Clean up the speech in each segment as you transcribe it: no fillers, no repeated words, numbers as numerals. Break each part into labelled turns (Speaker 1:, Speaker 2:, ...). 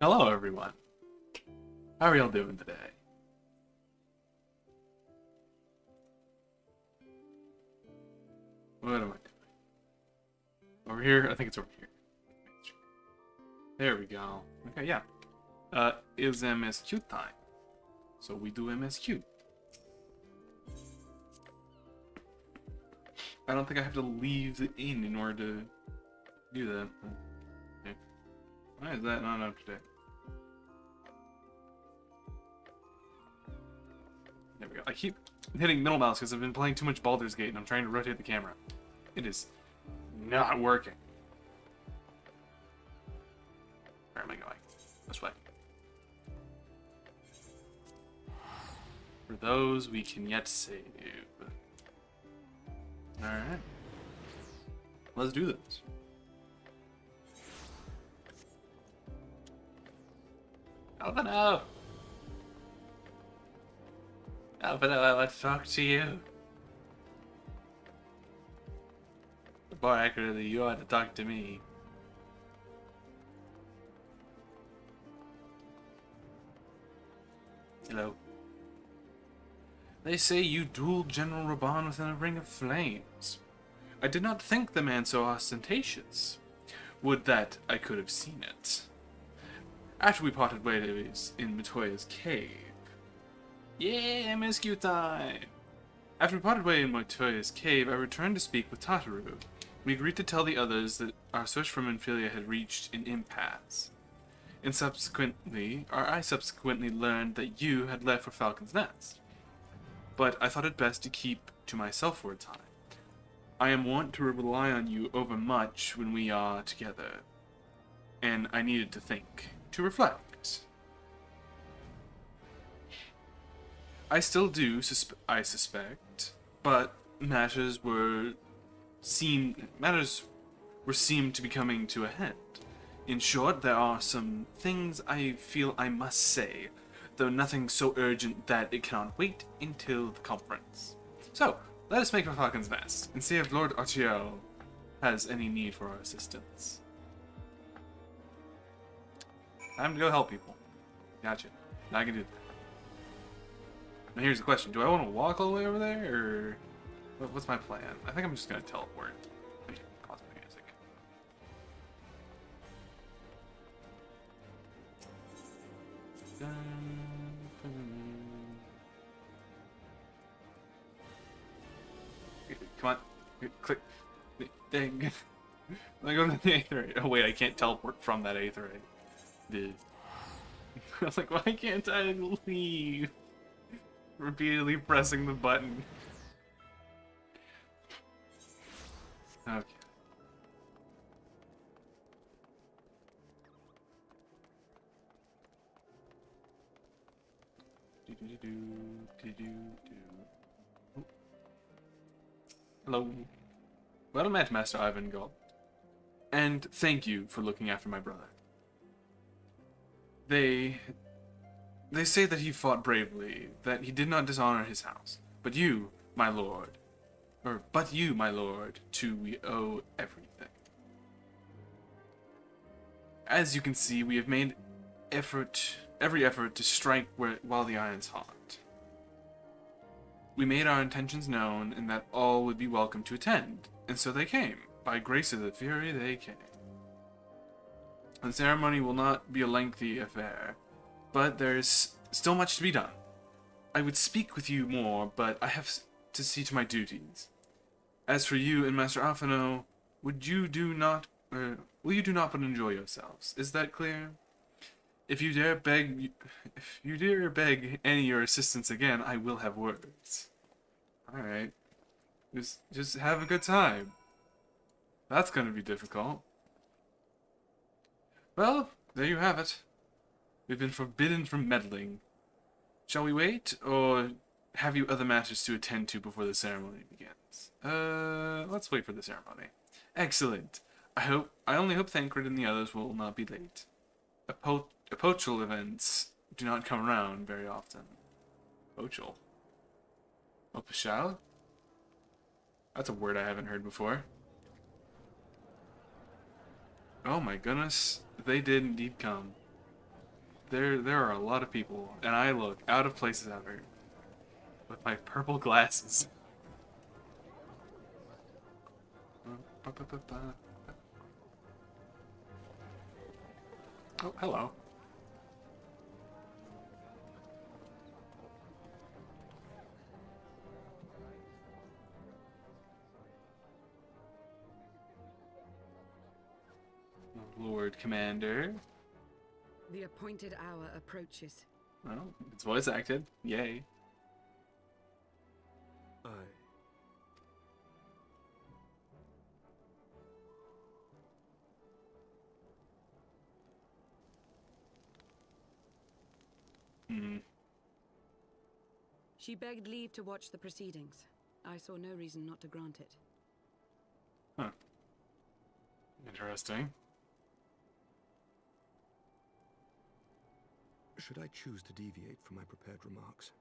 Speaker 1: Hello, everyone. How are y'all doing today? What am I doing? Over here? I think it's over here. There we go. Okay, yeah. Is MSQ time. So we do MSQ. I don't think I have to leave the inn in order to do that. Okay. Why is that not up to date? There we go. I keep hitting middle mouse because I've been playing too much Baldur's Gate and I'm trying to rotate the camera. It is not working. Where am I going? This way. For those we can yet save. Alright. Let's do this. Alvino! Alvino, I want to talk to you. More accurately, you want to talk to me. Hello. They say you dueled General Raban within a ring of flames. I did not think the man so ostentatious. Would that I could have seen it. After we parted ways in Matoya's cave. Yeah, MSQ time! After we parted ways in Matoya's cave, I returned to speak with Tataru. We agreed to tell the others that our search for Menphilia had reached an impasse. I subsequently learned that you had left for Falcon's Nest. But I thought it best to keep to myself for a time. I am wont to rely on you overmuch when we are together, and I needed to think, to reflect. I still do, I suspect, but matters were seemed to be coming to a head. In short, there are some things I feel I must say, though nothing so urgent that it cannot wait until the conference. So, let us make for Falcon's Nest, and see if Lord Ochio has any need for our assistance. Time to go help people. Gotcha. Now I can do that. Now here's the question. Do I want to walk all the way over there, or what's my plan? I think I'm just going to teleport. Let me pause my music. Come on. Click. Dang. I go to the Aetherite. Oh wait, I can't teleport from that Aetherite. Dude. I was like, why can't I leave? Repeatedly pressing the button. Okay. Hello. Well met, Master Ivangold. And thank you for looking after my brother. They say that he fought bravely, that he did not dishonor his house. But you, my lord, to we owe everything. As you can see, we have made every effort to strike while the iron's hot. We made our intentions known, and that all would be welcome to attend, and so they came. By grace of the Fury, they came. The ceremony will not be a lengthy affair, but there's still much to be done. I would speak with you more, but I have to see to my duties. As for you and Master Alphino, will you do not but enjoy yourselves? Is that clear? If you dare beg any your assistance again, I will have words. Alright. Just have a good time. That's gonna be difficult. Well, there you have it. We've been forbidden from meddling. Shall we wait, or have you other matters to attend to before the ceremony begins? Let's wait for the ceremony. Excellent. I only hope Thancred and the others will not be late. Apochal events do not come around very often. Apochal? Opashal? That's a word I haven't heard before. Oh my goodness, they did indeed come. there are a lot of people, and I look out of place as ever with my purple glasses. Oh, hello. Lord Commander.
Speaker 2: The appointed hour approaches.
Speaker 1: Well, it's voice acted. Yay.
Speaker 3: Aye.
Speaker 1: Hmm.
Speaker 2: She begged leave to watch the proceedings. I saw no reason not to grant it.
Speaker 1: Huh. Interesting.
Speaker 3: Should I choose to deviate from my prepared remarks,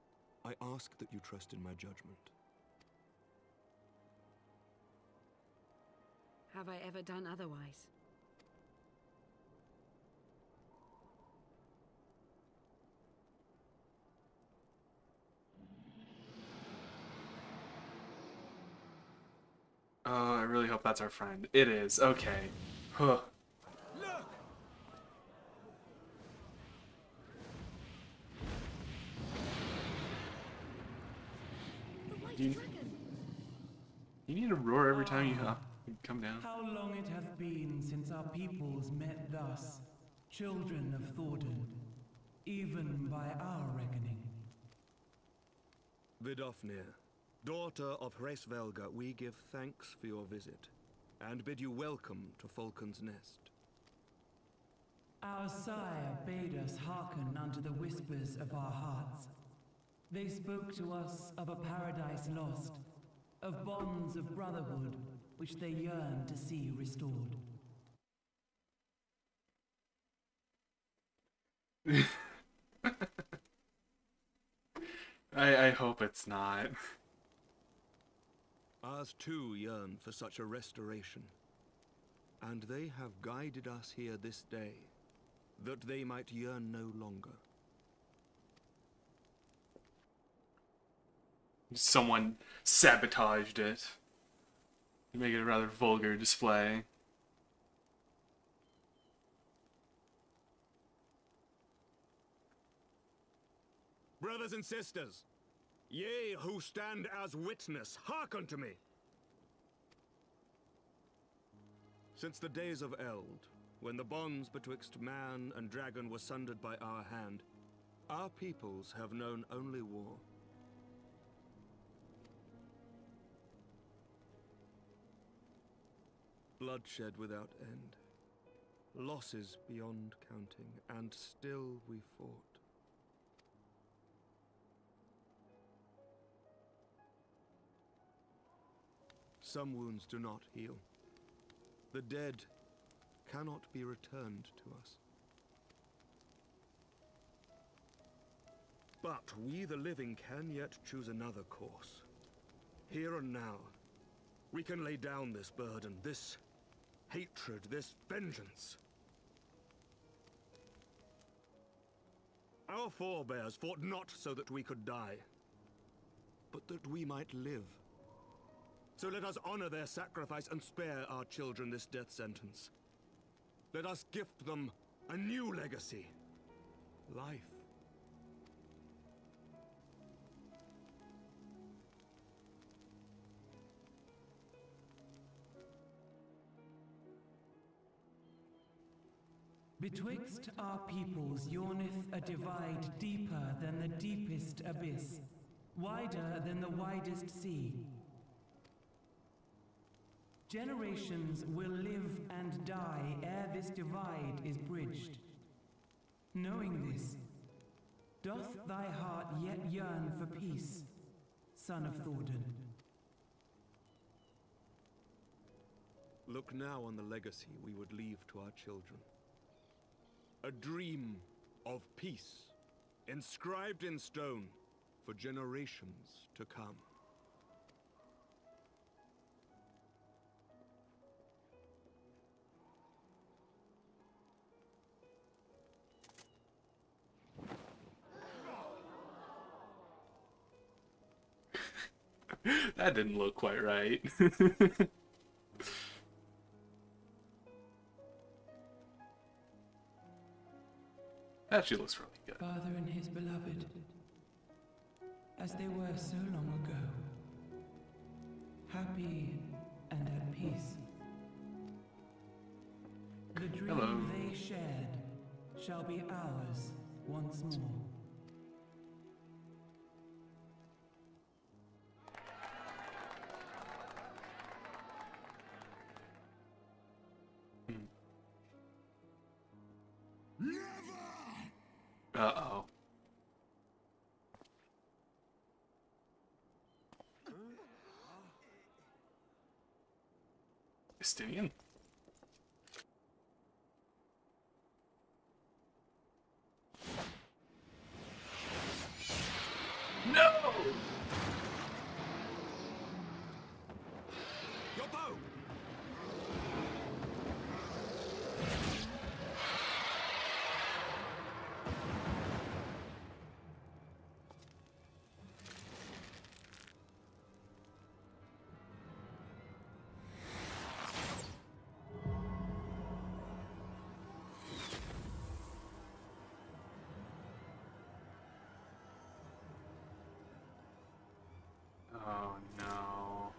Speaker 3: I ask that you trust in my judgment.
Speaker 2: Have I ever done otherwise?
Speaker 1: Oh, I really hope that's our friend. It is. Okay. Huh.
Speaker 3: Look!
Speaker 2: The White
Speaker 1: You-
Speaker 2: Dragon!
Speaker 1: You need to roar every time you come down.
Speaker 4: How long it hath been since our peoples met thus, children of Thordan, even by our reckoning.
Speaker 3: Vidofnir, daughter of Ffxiv, we give thanks for your visit, and bid you welcome to Falcon's Nest.
Speaker 4: Our sire bade us hearken unto the whispers of our hearts. They spoke to us of a paradise lost, of bonds of brotherhood which they yearn to see restored.
Speaker 1: I hope it's not.
Speaker 3: Ours too yearn for such a restoration, and they have guided us here this day, that they might yearn no longer.
Speaker 1: Someone sabotaged it to make it a rather vulgar display.
Speaker 3: Brothers and sisters, ye who stand as witness, hearken to me. Since the days of Eld, when the bonds betwixt man and dragon were sundered by our hand, our peoples have known only war. Bloodshed without end, losses beyond counting, and still we fought. Some wounds do not heal. The dead cannot be returned to us. But we, the living, can yet choose another course. Here and now, we can lay down this burden, this hatred, this vengeance. Our forebears fought not so that we could die, but that we might live. So let us honor their sacrifice and spare our children this death sentence. Let us gift them a new legacy. Life.
Speaker 4: Betwixt our peoples yawneth a divide deeper than the deepest abyss, wider than the widest sea. Generations will live and die ere this divide is bridged. Knowing this, doth thy heart yet yearn for peace, son of Thordan?
Speaker 3: Look now on the legacy we would leave to our children. A dream of peace, inscribed in stone for generations to come.
Speaker 1: That didn't look quite right. That actually looks really good.
Speaker 4: Father and his beloved, as they were so long ago, happy and at peace. The dream
Speaker 1: Hello.
Speaker 4: they shared shall be ours once more.
Speaker 1: Uh-oh. Estivian? No!
Speaker 3: Your bow!
Speaker 1: Oh no.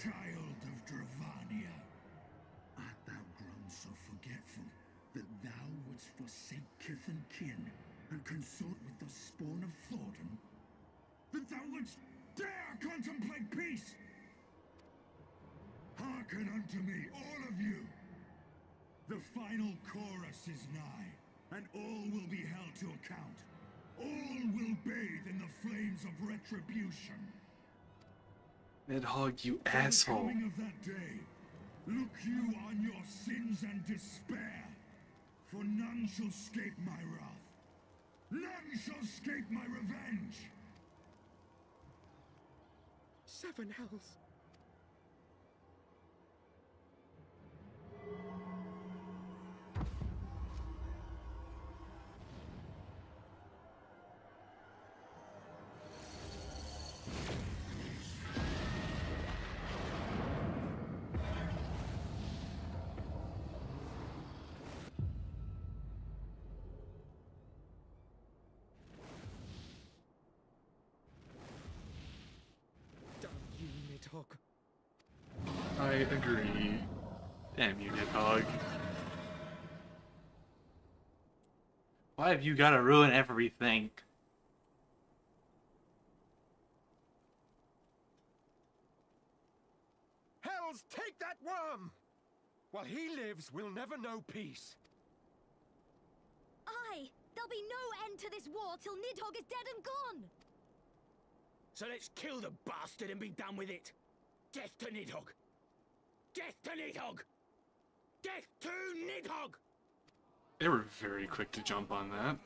Speaker 5: Child of Dravania, art thou grown so forgetful that thou wouldst forsake kith and kin and consort with the spawn of Thornton? That thou wouldst dare contemplate peace? Hearken unto me, all of you! The final chorus is nigh, and all will be held to account. All will bathe in the flames of retribution.
Speaker 1: Nidhogg, you
Speaker 5: For the
Speaker 1: asshole.
Speaker 5: coming of that day, look you on your sins and despair, for none shall escape my wrath. None shall escape my revenge.
Speaker 3: 7 hells. Damn you, Nidhogg.
Speaker 1: I agree. Damn you, Nidhogg. Why have you gotta ruin everything?
Speaker 3: Hells, take that worm! While he lives, we'll never know peace.
Speaker 6: Aye! There'll be no end to this war till Nidhogg is dead and gone!
Speaker 7: So let's kill the bastard and be done with it. Death to Nidhogg! Death to Nidhogg! Death to Nidhogg!
Speaker 1: They were very quick to jump on that.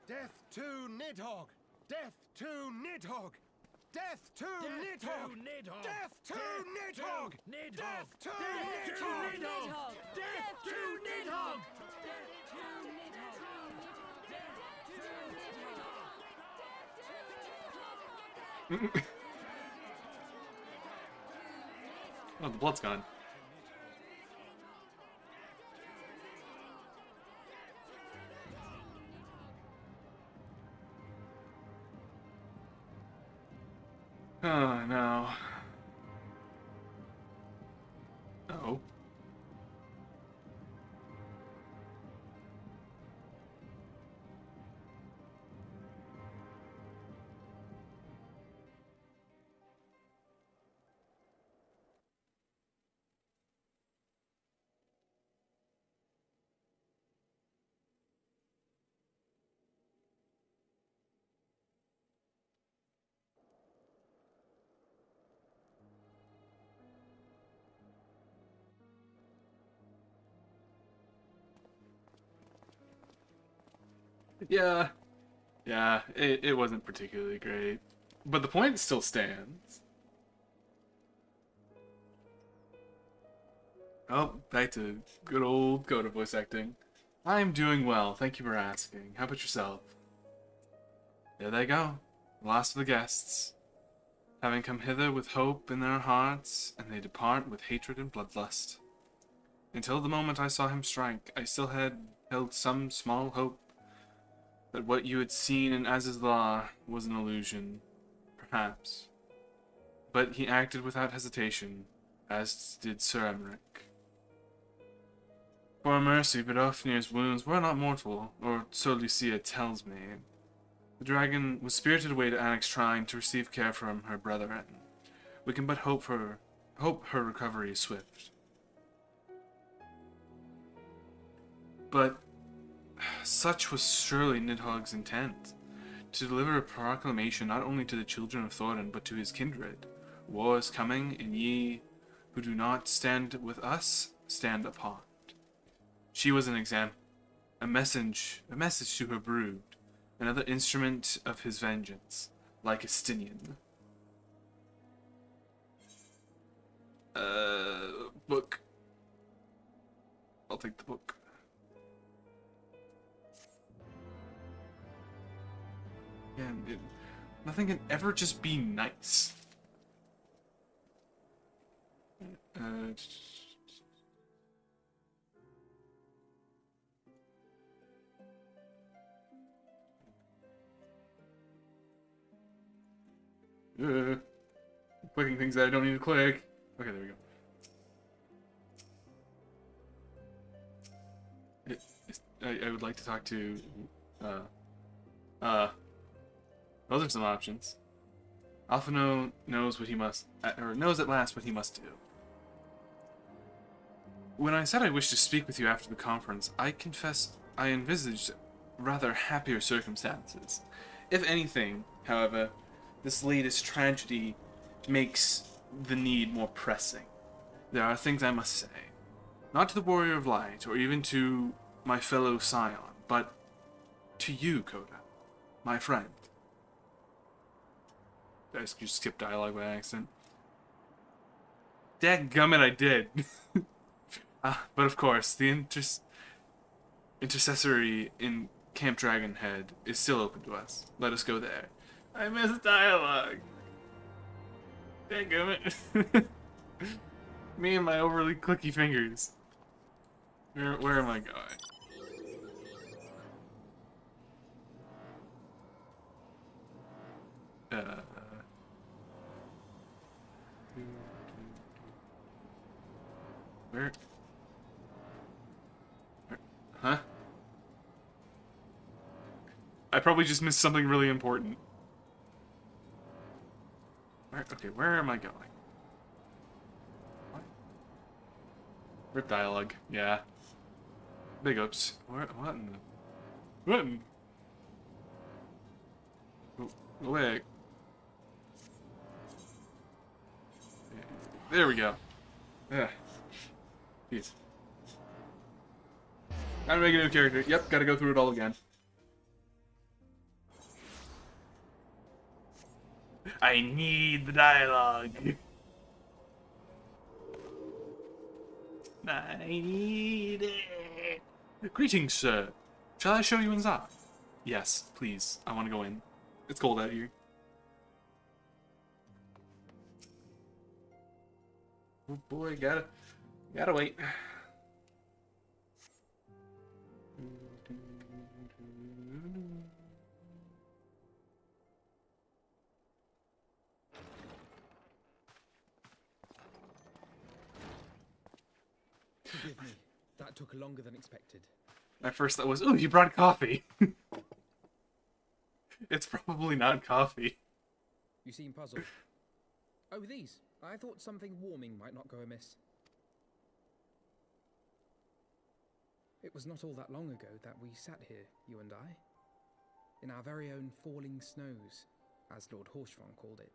Speaker 3: Death to Nidhogg! Death to Nidhogg! Death to Nidhogg! Death to Nidhogg! Death to Nidhogg!
Speaker 6: Death to Nidhogg!
Speaker 1: Oh, the blood's gone. Oh no. Oh. Yeah, yeah, it wasn't particularly great. But the point still stands. Oh, back to good old Coda voice acting. I'm doing well, thank you for asking. How about yourself? There they go, the last of the guests. Having come hither with hope in their hearts, and they depart with hatred and bloodlust. Until the moment I saw him strike, I still had held some small hope that what you had seen in Az's law was an illusion, perhaps. But he acted without hesitation, as did Sir Emmerich. For a mercy, Vidofnir's wounds were not mortal, or so Lucia tells me. The dragon was spirited away to Annex Shrine to receive care from her brethren. We can but hope her recovery is swift. But such was surely Nidhogg's intent, to deliver a proclamation not only to the children of Thorin, but to his kindred. War is coming, and ye who do not stand with us, stand apart. She was an example, a message to her brood, another instrument of his vengeance, like Estinian. Book. I'll take the book. Yeah, nothing can ever just be nice. Clicking things that I don't need to click. Okay, there we go. I would like to talk to, those are some options. Alphino knows what he must, or knows at last what he must do. When I said I wished to speak with you after the conference, I confess I envisaged rather happier circumstances. If anything, however, this latest tragedy makes the need more pressing. There are things I must say. Not to the Warrior of Light, or even to my fellow Scion, but to you, Coda, my friend. Did I just skip dialogue by accident? Dadgummit, I did. But of course, the intercessory in Camp Dragonhead is still open to us. Let us go there. I miss dialogue. Dadgummit. Me and my overly clicky fingers. Where am I going? Where? Huh? I probably just missed something really important. Okay, where am I going? What? Rip dialogue, yeah. Big ups. What in the... What in... Go away. There we go. Yeah. Jeez. Gotta make a new character. Yep, gotta go through it all again. I need the dialogue. I need it. Greetings, sir. Shall I show you inside? Yes, please. I want to go in. It's cold out here. Oh boy, gotta wait.
Speaker 7: Forgive me. That took longer than expected.
Speaker 1: My first thought was, ooh, you brought coffee. It's probably not coffee.
Speaker 7: You seem puzzled. Oh, these. I thought something warming might not go amiss. It was not all that long ago that we sat here, you and I, in our very own falling snows, as Lord Horshvon called it.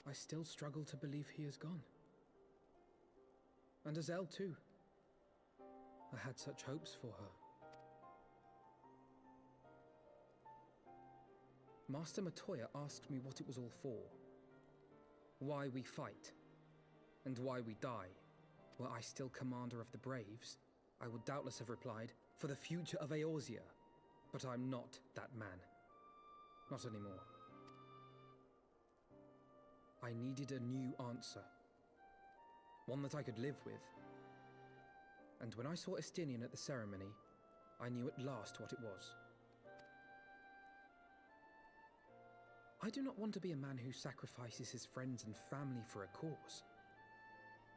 Speaker 7: I still struggle to believe he is gone. And Azelle too. I had such hopes for her. Master Matoya asked me what it was all for. Why we fight, and why we die. Were I still commander of the Braves, I would doubtless have replied, for the future of Eorzea. But I'm not that man. Not anymore. I needed a new answer. One that I could live with. And when I saw Estinian at the ceremony, I knew at last what it was. I do not want to be a man who sacrifices his friends and family for a cause.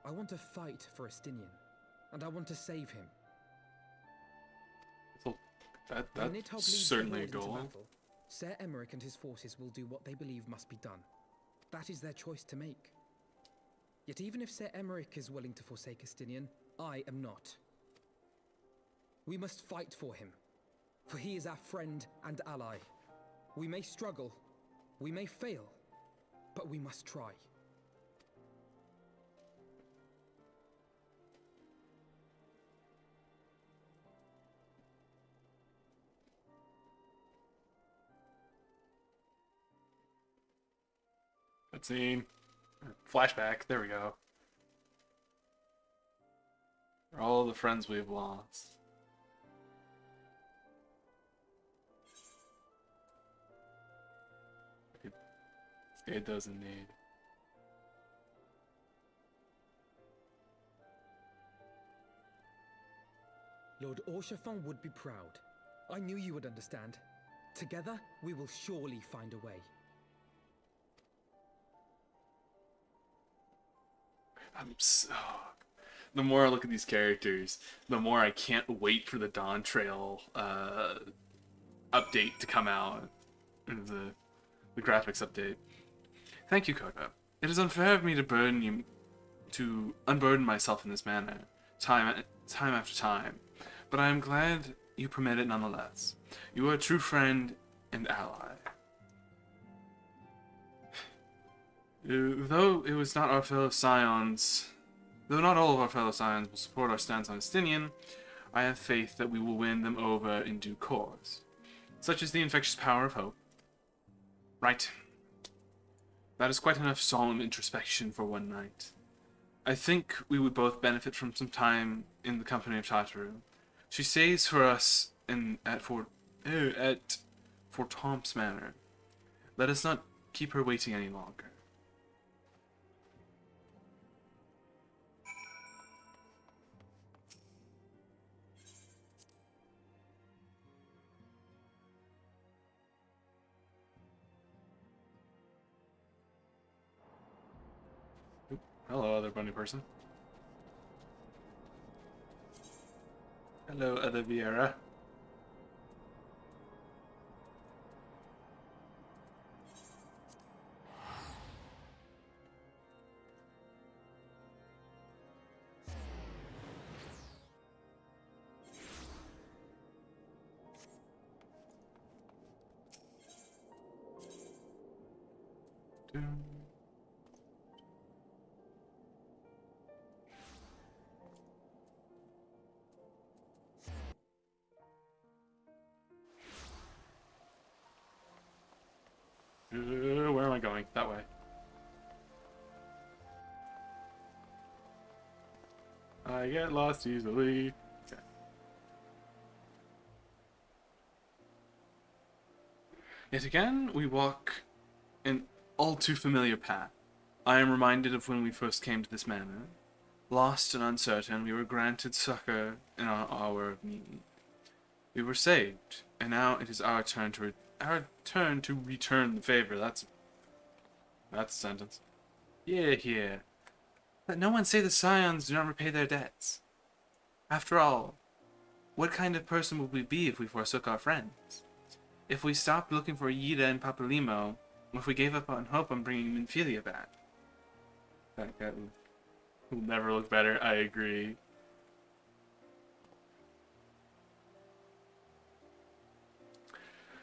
Speaker 7: I want to fight for Estinian, and I want to save him.
Speaker 1: That's
Speaker 7: When Nidhogg leads the
Speaker 1: certainly a
Speaker 7: Horde into
Speaker 1: goal.
Speaker 7: battle, Ser Emeric and his forces will do what they believe must be done. That is their choice to make. Yet even if Ser Emeric is willing to forsake Estinian, I am not. We must fight for him, for he is our friend and ally. We may struggle, we may fail, but we must try.
Speaker 1: Cutscene. Flashback. There we go. For all the friends we've lost. It does indeed.
Speaker 7: Lord Orshafon would be proud. I knew you would understand. Together, we will surely find a way.
Speaker 1: I'm so... The more I look at these characters, the more I can't wait for the Dawn Trail update to come out. The graphics update. Thank you, Koga. It is unfair of me to unburden myself in this manner, time after time, but I am glad you permit it nonetheless. You are a true friend and ally. Though not all of our fellow Scions will support our stance on Estinian, I have faith that we will win them over in due course. Such is the infectious power of hope. Right. That is quite enough solemn introspection for one night. I think we would both benefit from some time in the company of Tataru. She stays for us at Fort Tom's Manor. Let us not keep her waiting any longer. Hello, other bunny person. Hello, other Vieira. Where am I going? That way. I get lost easily. Okay. Yet again, we walk an all too familiar path. I am reminded of when we first came to this manor. Lost and uncertain, we were granted succor in our hour of need. We were saved, and now it is our turn to return the favor. That's a sentence. Yeah. Let no one say the Scions do not repay their debts. After all, what kind of person would we be if we forsook our friends? If we stopped looking for Yida and Papalimo, or if we gave up on hope on bringing Minfilia back? That will never look better, I agree.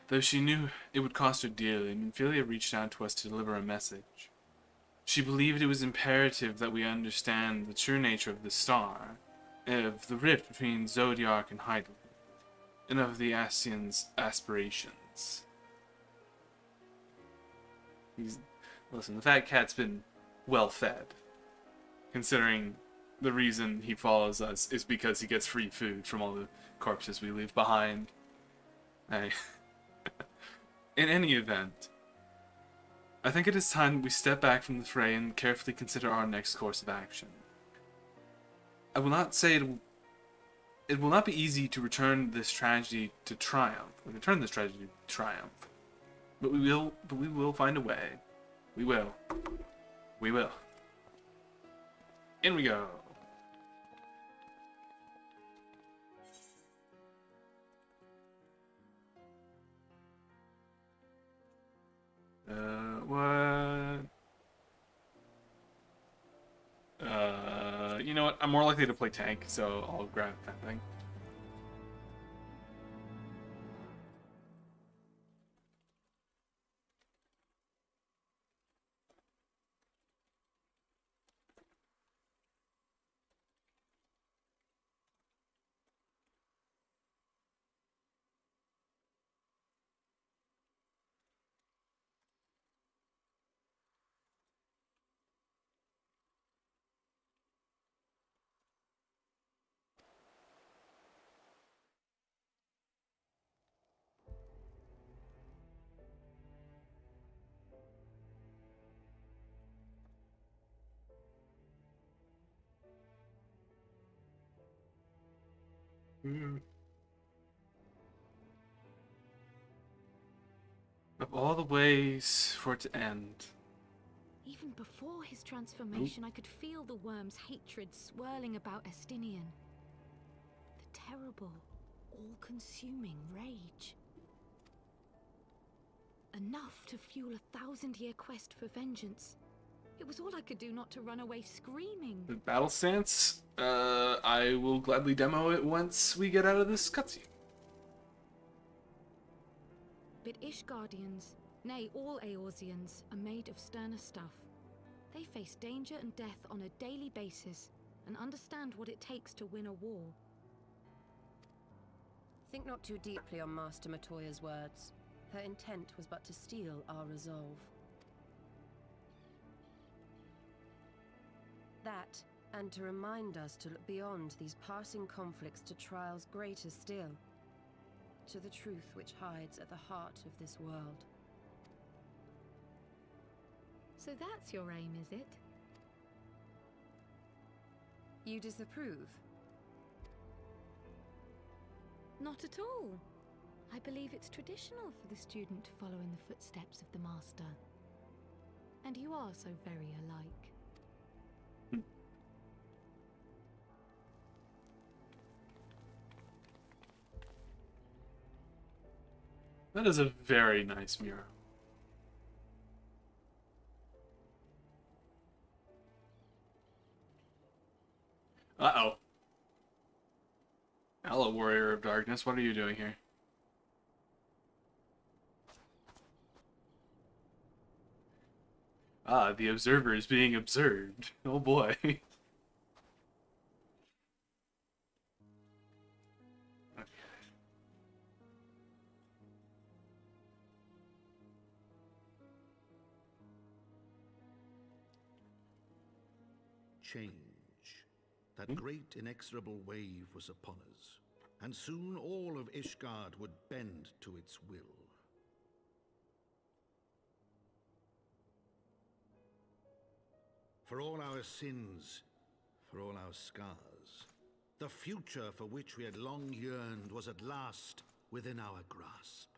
Speaker 1: Though she knew it would cost her dearly, Minfilia reached out to us to deliver a message. She believed it was imperative that we understand the true nature of the star, of the rift between Zodiac and Heidel, and of the Ascian's aspirations. Listen, the fat cat's been well fed, considering the reason he follows us is because he gets free food from all the corpses we leave behind. In any event, I think it is time we step back from the fray and carefully consider our next course of action. I will not say it will not be easy to return this tragedy to triumph, but we will find a way. We will. In we go. What? You know what? I'm more likely to play tank, so I'll grab that thing. Of all the ways for it to end.
Speaker 6: Even before his transformation, I could feel the worm's hatred swirling about Estinian. The terrible, all-consuming rage. Enough to fuel a 1,000-year quest for vengeance. It was all I could do not to run away screaming.
Speaker 1: The battle stance? I will gladly demo it once we get out of this cutscene.
Speaker 6: But Ishgardians, nay, all Eorzeans, are made of sterner stuff. They face danger and death on a daily basis, and understand what it takes to win a war.
Speaker 8: Think not too deeply on Master Matoya's words. Her intent was but to steal our resolve. That, and to remind us to look beyond these passing conflicts to trials greater still. To the truth which hides at the heart of this world.
Speaker 6: So that's your aim, is it?
Speaker 8: You disapprove?
Speaker 6: Not at all. I believe it's traditional for the student to follow in the footsteps of the master. And you are so very alike.
Speaker 1: That is a very nice mural. Uh-oh. Hello, Warrior of Darkness. What are you doing here? Ah, the observer is being observed. Oh boy.
Speaker 5: Change. That great inexorable wave was upon us, and soon all of Ishgard would bend to its will. For all our sins, for all our scars, the future for which we had long yearned was at last within our grasp.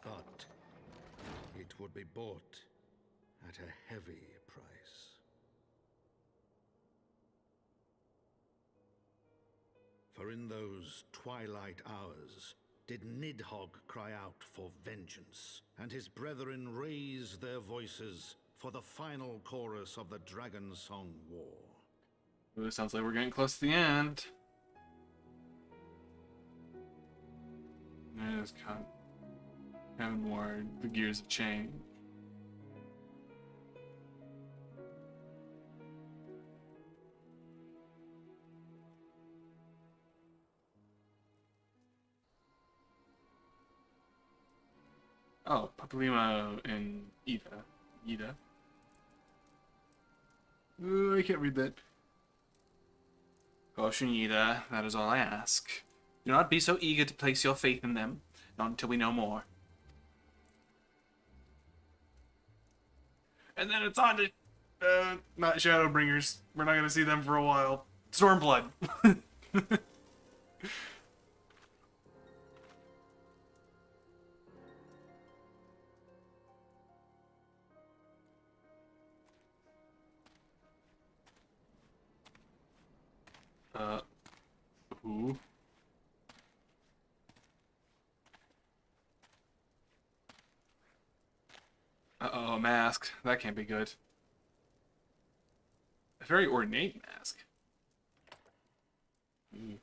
Speaker 5: But it would be bought at a heavy price. For in those twilight hours did Nidhogg cry out for vengeance, and his brethren raise their voices for the final chorus of the Dragon Song War.
Speaker 1: Ooh, sounds like we're getting close to the end. I just can't have more. The gears have changed. Oh, Papalima and Ida. Ida. I can't read that. Caution, Ida, that is all I ask. Do not be so eager to place your faith in them, not until we know more. And then it's on to, not Shadowbringers. We're not gonna see them for a while. Stormblood. Who? Uh-oh, a mask. That can't be good. A very ornate mask. Ooh.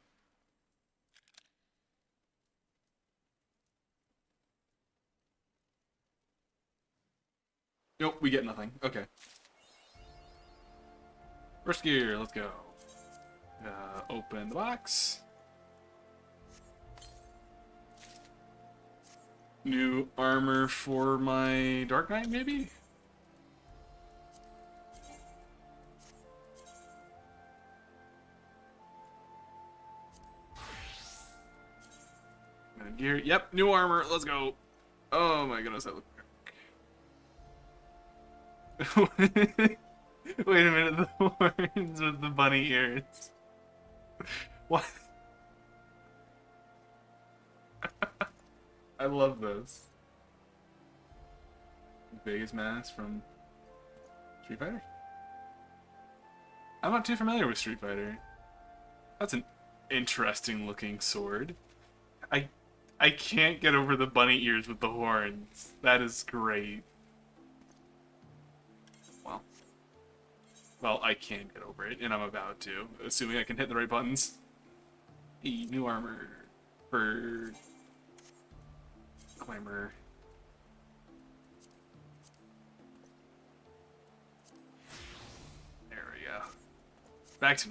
Speaker 1: Nope, we get nothing. Okay. First gear, let's go. Open the box. New armor for my Dark Knight, maybe? Gear. Yep, new armor. Let's go. Oh my goodness, that look. Wait a minute, the horns with the bunny ears. What? I love this. Biggest mask from Street Fighter? I'm not too familiar with Street Fighter. That's an interesting looking sword. I can't get over the bunny ears with the horns. That is great. Well, I can get over it, and I'm about to, assuming I can hit the right buttons. New armor for Climber. There we go. Back to...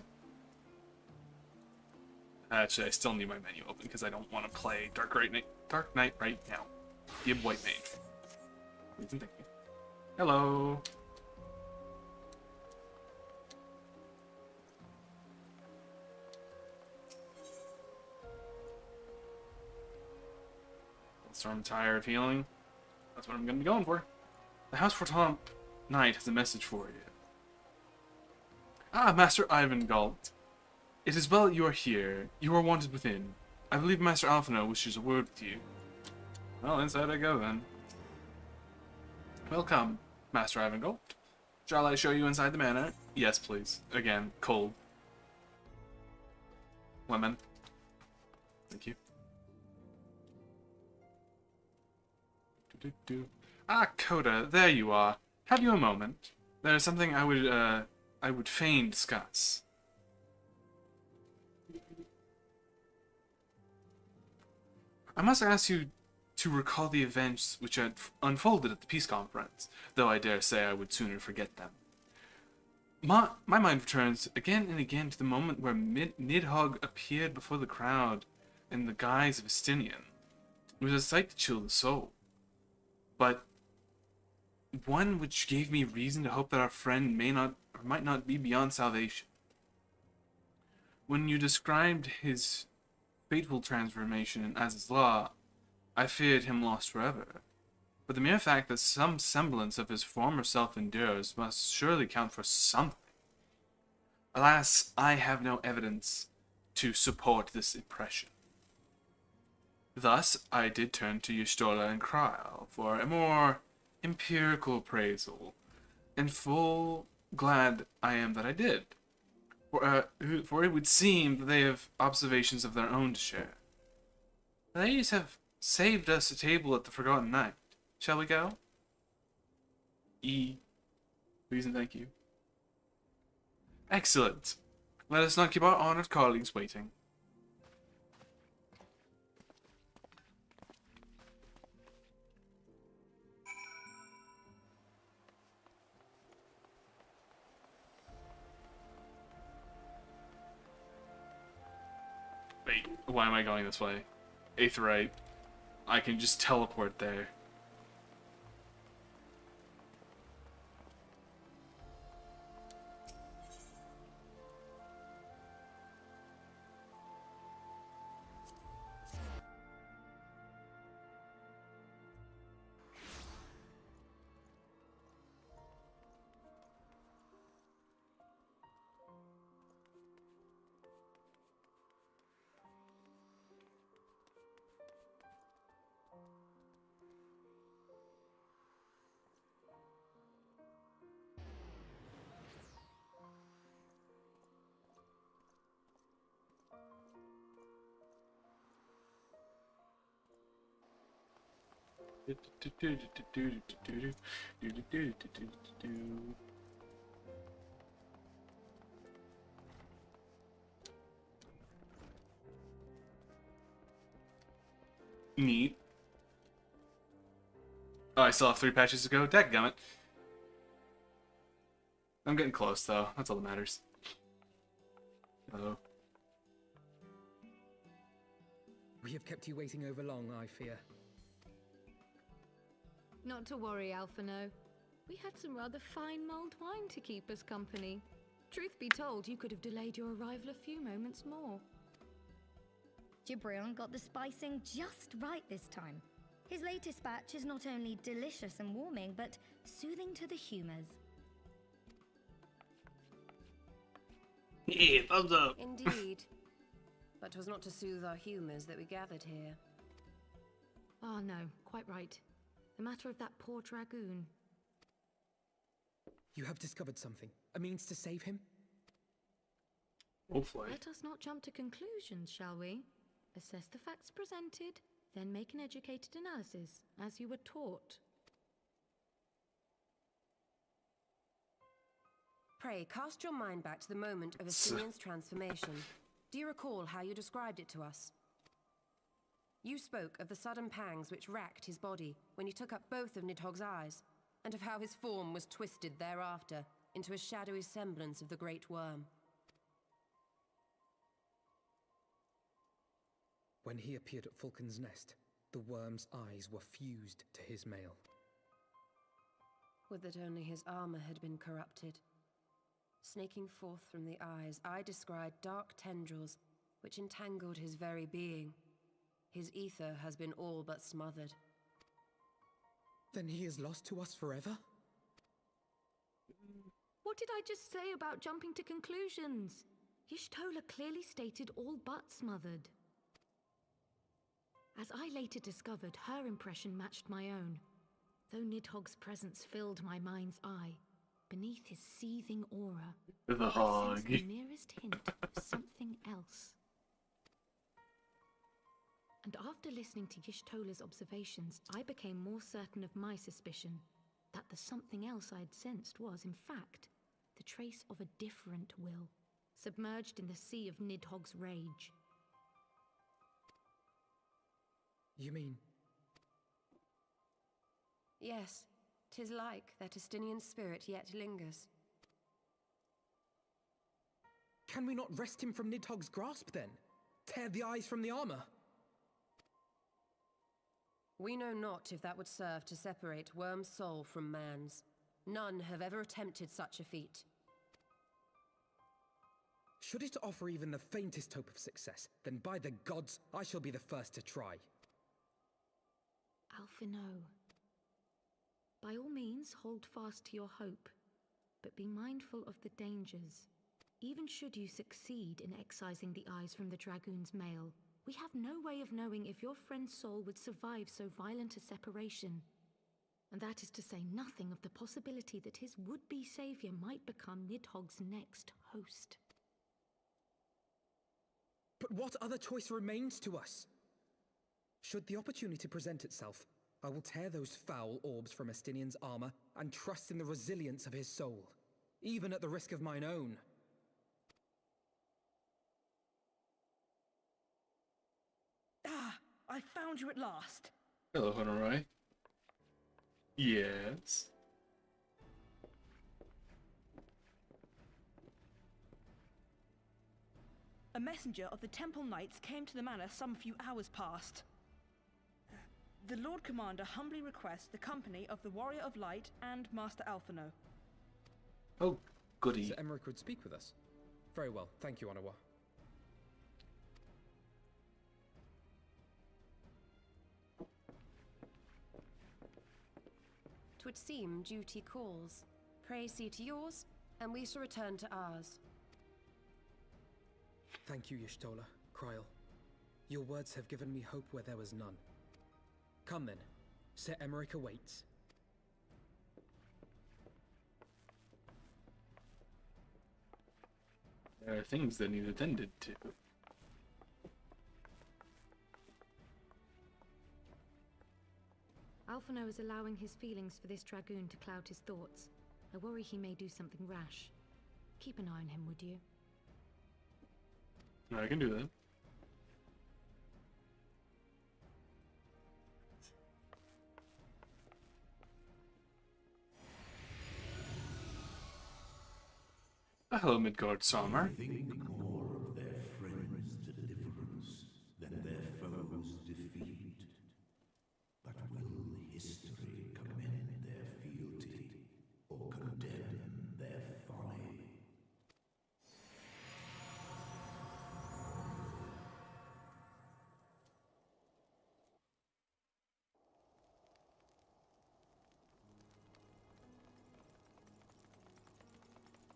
Speaker 1: Actually, I still need my menu open because I don't want to play Dark Knight right now. Gib White Mage. Please and thank you. Hello. So I'm tired of healing. That's what I'm going to be going for. The House for Tom Knight has a message for you. Ah, Master Ivan Galt. It is well you are here. You are wanted within. I believe Master Alphino wishes a word with you. Well, inside I go then. Welcome, Master Ivan Galt. Shall I show you inside the manor? Yes, please. Again, cold. Lemon. Thank you. Ah, Coda, there you are. Have you a moment? There is something I would fain discuss. I must ask you to recall the events which had unfolded at the peace conference, though I dare say I would sooner forget them. My mind returns again and again to the moment where Nidhogg appeared before the crowd in the guise of a Stinian. It was a sight to chill the soul, but one which gave me reason to hope that our friend may not or might not be beyond salvation. When you described his fateful transformation as his law, I feared him lost forever. But the mere fact that some semblance of his former self endures must surely count for something. Alas, I have no evidence to support this impression. Thus, I did turn to Y'shtola and Kryl for a more empirical appraisal, and full glad I am that I did. For it would seem that they have observations of their own to share. The ladies have saved us a table at the Forgotten Night. Shall we go? Please and thank you. Excellent. Let us not keep our honored colleagues waiting. Wait, why am I going this way? Aetheryte. I can just teleport there. Neat. Oh, I still have 3 patches to go. Dadgummit. I'm getting close, though. That's all that matters. Hello.
Speaker 7: We have kept you waiting over long, I fear.
Speaker 6: Not to worry, Alphino. We had some rather fine mulled wine to keep us company. Truth be told, you could have delayed your arrival a few moments more.
Speaker 9: Gibrion got the spicing just right this time. His latest batch is not only delicious and warming, but soothing to the humours.
Speaker 1: Yeah, thumbs up.
Speaker 8: Indeed. But 'twas not to soothe our humours that we gathered here.
Speaker 6: Ah, no, quite right. The matter of that poor dragoon.
Speaker 7: You have discovered something. A means to save him?
Speaker 1: Hopefully.
Speaker 6: Let us not jump to conclusions, shall we? Assess the facts presented, then make an educated analysis, as you were taught.
Speaker 8: Pray, cast your mind back to the moment of Estinian's transformation. Do you recall how you described it to us? You spoke of the sudden pangs which racked his body when he took up both of Nidhogg's eyes, and of how his form was twisted thereafter into a shadowy semblance of the Great Worm.
Speaker 7: When he appeared at Falcon's Nest, the worm's eyes were fused to his mail.
Speaker 8: Would that only his armor had been corrupted. Snaking forth from the eyes, I descried dark tendrils which entangled his very being. His ether has been all but smothered.
Speaker 7: Then he is lost to us forever?
Speaker 6: What did I just say about jumping to conclusions? Y'shtola clearly stated all but smothered. As I later discovered, her impression matched my own. Though Nidhogg's presence filled my mind's eye, beneath his seething aura,
Speaker 1: The
Speaker 6: I
Speaker 1: hog.
Speaker 6: sensed the merest hint of something else. And after listening to Y'shtola's observations, I became more certain of my suspicion that the something else I'd sensed was, in fact, the trace of a different will, submerged in the sea of Nidhogg's rage.
Speaker 7: You mean...
Speaker 8: Yes, 'tis like that Estinian spirit yet lingers.
Speaker 7: Can we not wrest him from Nidhogg's grasp, then? Tear the eyes from the armor?
Speaker 8: We know not if that would serve to separate Worm's soul from man's. None have ever attempted such a feat.
Speaker 7: Should it offer even the faintest hope of success, then by the gods, I shall be the first to try.
Speaker 6: Alphino. By all means, hold fast to your hope, but be mindful of the dangers. Even should you succeed in excising the eyes from the dragoon's mail, we have no way of knowing if your friend's soul would survive so violent a separation. And that is to say nothing of the possibility that his would-be savior might become Nidhogg's next host.
Speaker 7: But what other choice remains to us? Should the opportunity present itself, I will tear those foul orbs from Estinian's armor and trust in the resilience of his soul, even at the risk of mine own.
Speaker 10: Ah, I found you at last.
Speaker 1: Hello, Honorai. Yes.
Speaker 10: A messenger of the Temple Knights came to the manor some few hours past. The Lord Commander humbly requests the company of the Warrior of Light and Master Alphino.
Speaker 1: Oh, goody.
Speaker 7: Sir Emmerich would speak with us. Very well, thank you, Onawa.
Speaker 8: Twould seem duty calls. Pray see to yours, and we shall return to ours.
Speaker 7: Thank you, Y'shtola, Kryl. Your words have given me hope where there was none. Come then, Sir Emmerich awaits.
Speaker 1: There are things that need attended to.
Speaker 6: Alphino is allowing his feelings for this dragoon to cloud his thoughts. I worry he may do something rash. Keep an eye on him, would you?
Speaker 1: I can do that. Hello, Midgard Sommer.
Speaker 5: Think more of their friends' deliverance than their foes' defeat. But will history commend their fealty or condemn their folly?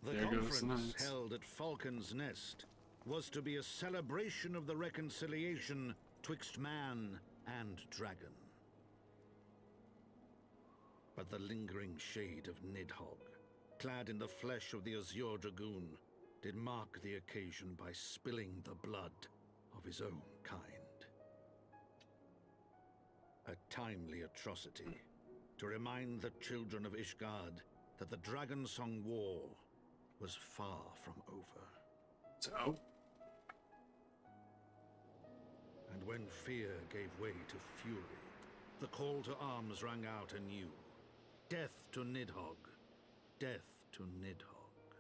Speaker 11: The
Speaker 1: There goes the
Speaker 11: conference
Speaker 1: knights.
Speaker 11: held at Falcon's Nest was to be a celebration of the reconciliation twixt man and dragon. But the lingering shade of Nidhogg, clad in the flesh of the Azure Dragoon, did mark the occasion by spilling the blood of his own kind. A timely atrocity to remind the children of Ishgard that the Dragonsong War was far from over.
Speaker 1: So?
Speaker 11: And when fear gave way to fury, the call to arms rang out anew. Death to Nidhogg. Death to Nidhogg.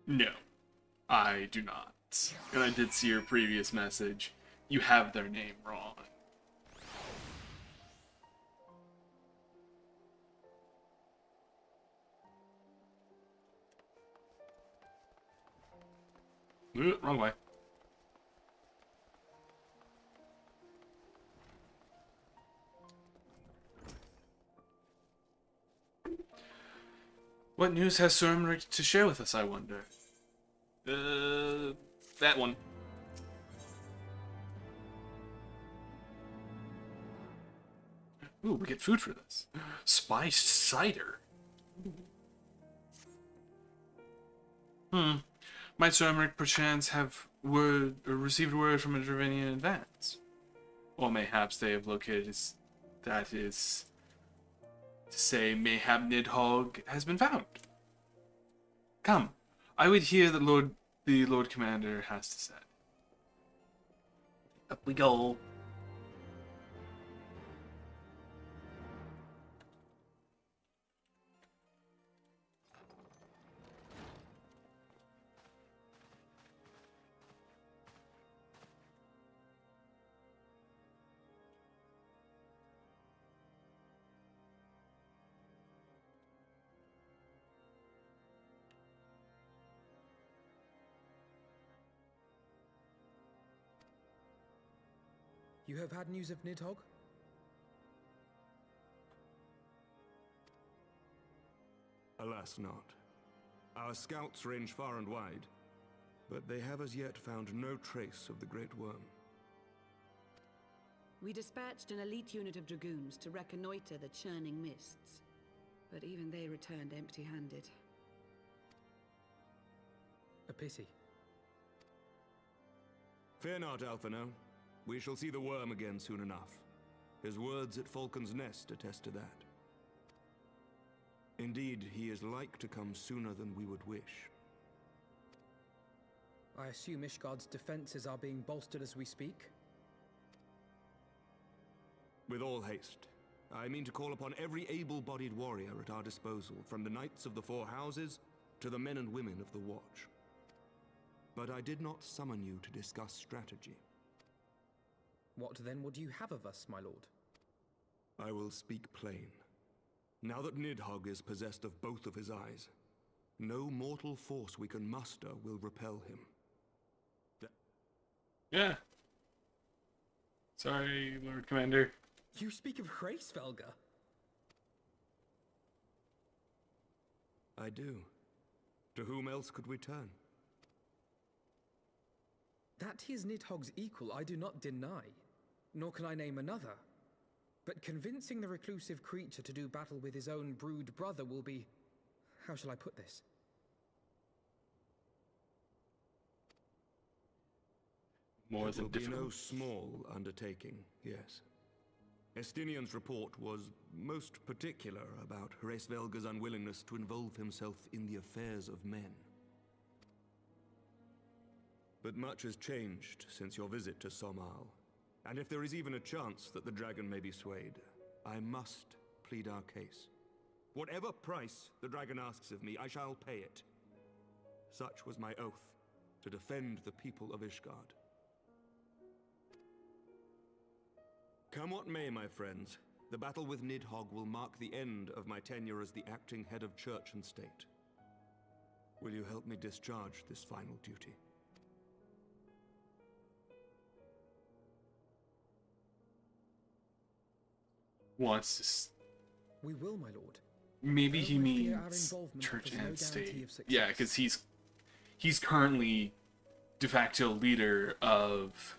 Speaker 1: No, I do not. And I did see your previous message. You have their name wrong. Wrong way. What news has Sir Emmerich to share with us, I wonder? That one. Ooh, we get food for this. Spiced cider. Might Sir Emmerich perchance have received word from a Dravinian advance? Or mayhaps they have located that is to say, mayhap Nidhogg has been found. Come, I would hear that the Lord Commander has to say. Up we go.
Speaker 7: You have had news of Nidhogg?
Speaker 3: Alas not. Our scouts range far and wide, but they have as yet found no trace of the Great Worm.
Speaker 2: We dispatched an elite unit of dragoons to reconnoiter the churning mists, but even they returned empty-handed.
Speaker 7: A pity.
Speaker 3: Fear not, Alphino. We shall see the worm again soon enough. His words at Falcon's Nest attest to that. Indeed, he is like to come sooner than we would wish.
Speaker 7: I assume Ishgard's defenses are being bolstered as we speak?
Speaker 3: With all haste. I mean to call upon every able-bodied warrior at our disposal, from the Knights of the Four Houses to the men and women of the Watch. But I did not summon you to discuss strategy.
Speaker 7: What then would you have of us, my lord?
Speaker 3: I will speak plain. Now that Nidhogg is possessed of both of his eyes, no mortal force we can muster will repel him.
Speaker 1: Yeah. Sorry, Lord Commander.
Speaker 7: You speak of Hraesvelga?
Speaker 3: I do. To whom else could we turn?
Speaker 7: That he is Nidhogg's equal, I do not deny. Nor can I name another. But convincing the reclusive creature to do battle with his own brood brother will be... how shall I put this?
Speaker 1: more
Speaker 3: It
Speaker 1: than
Speaker 3: will be no
Speaker 1: difficult.
Speaker 3: small undertaking, yes. Estinian's report was most particular about Hraesvelga's unwillingness to involve himself in the affairs of men. But much has changed since your visit to Somal, and if there is even a chance that the dragon may be swayed, I must plead our case. Whatever price the dragon asks of me, I shall pay it. Such was my oath, to defend the people of Ishgard. Come what may, my friends, the battle with Nidhogg will mark the end of my tenure as the acting head of church and state. Will you help me discharge this final duty?
Speaker 1: Wants to
Speaker 7: We will, my lord.
Speaker 1: maybe he
Speaker 7: Though I fear our
Speaker 1: means
Speaker 7: involvement
Speaker 1: church
Speaker 7: offers no
Speaker 1: and
Speaker 7: guarantee
Speaker 1: state.
Speaker 7: of success.
Speaker 1: Yeah, because he's currently de facto leader of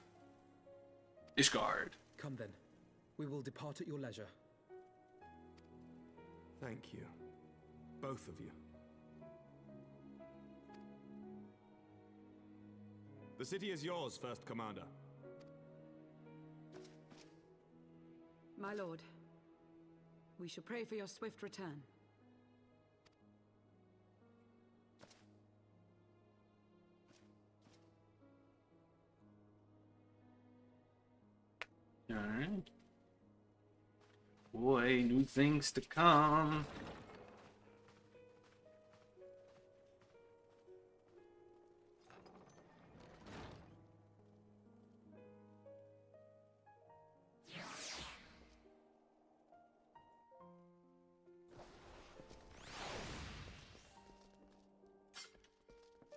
Speaker 1: Ishgard.
Speaker 7: Come then. We will depart at your leisure.
Speaker 3: Thank you. Both of you. The city is yours, First Commander.
Speaker 2: My lord, we shall pray for your swift return.
Speaker 1: Alright. Boy, new things to come.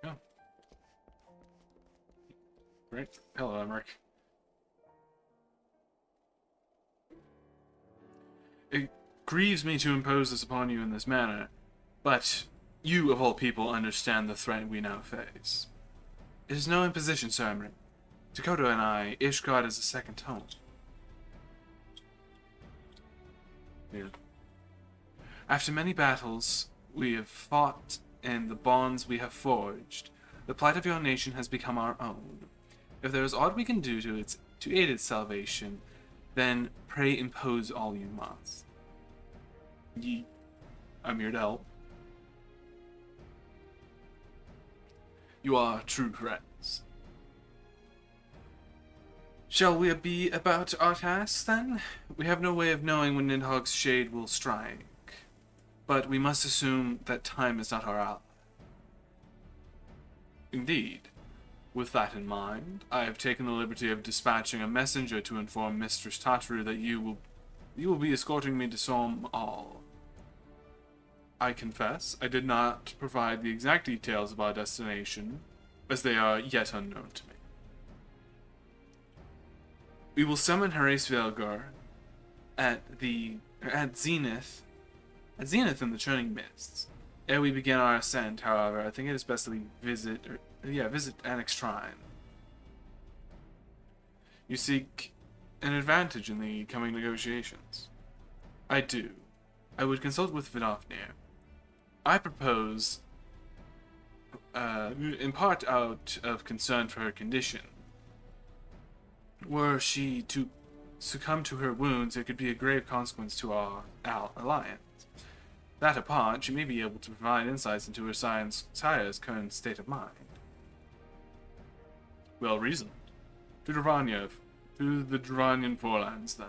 Speaker 1: Oh. Right. Hello, Emmerich. It grieves me to impose this upon you in this manner, but you, of all people, understand the threat we now face. It is no imposition, Sir Emmerich. Dakota and I, Ishgard is a second home. Yeah. After many battles we have fought and the bonds we have forged, the plight of your nation has become our own. If there is aught we can do to aid its salvation, then pray impose all you must. I'm here to help. You are true friends. Shall we be about our task, then? We have no way of knowing when Nidhogg's shade will strike, but we must assume that time is not our ally. Indeed. With that in mind, I have taken the liberty of dispatching a messenger to inform Mistress Tatru that you will be escorting me to Somal. I confess, I did not provide the exact details of our destination, as they are yet unknown to me. We will summon Hraesvelgar at Zenith in the Churning Mists. Ere we begin our ascent, however, I think it is best that we visit Annex Shrine. You seek an advantage in the coming negotiations. I do. I would consult with Vidofnir. I propose, in part out of concern for her condition, were she to succumb to her wounds, it could be a grave consequence to our alliance. That apart, she may be able to provide insights into her sire's current state of mind. Well reasoned. To the Dravanian forelands, then.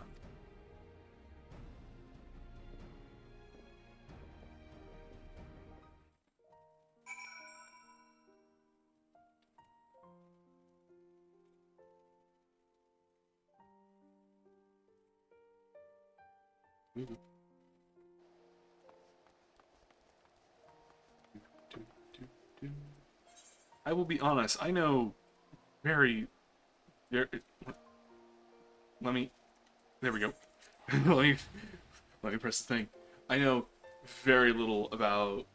Speaker 1: I will be honest, I know there we go. let me press the thing. I know very little about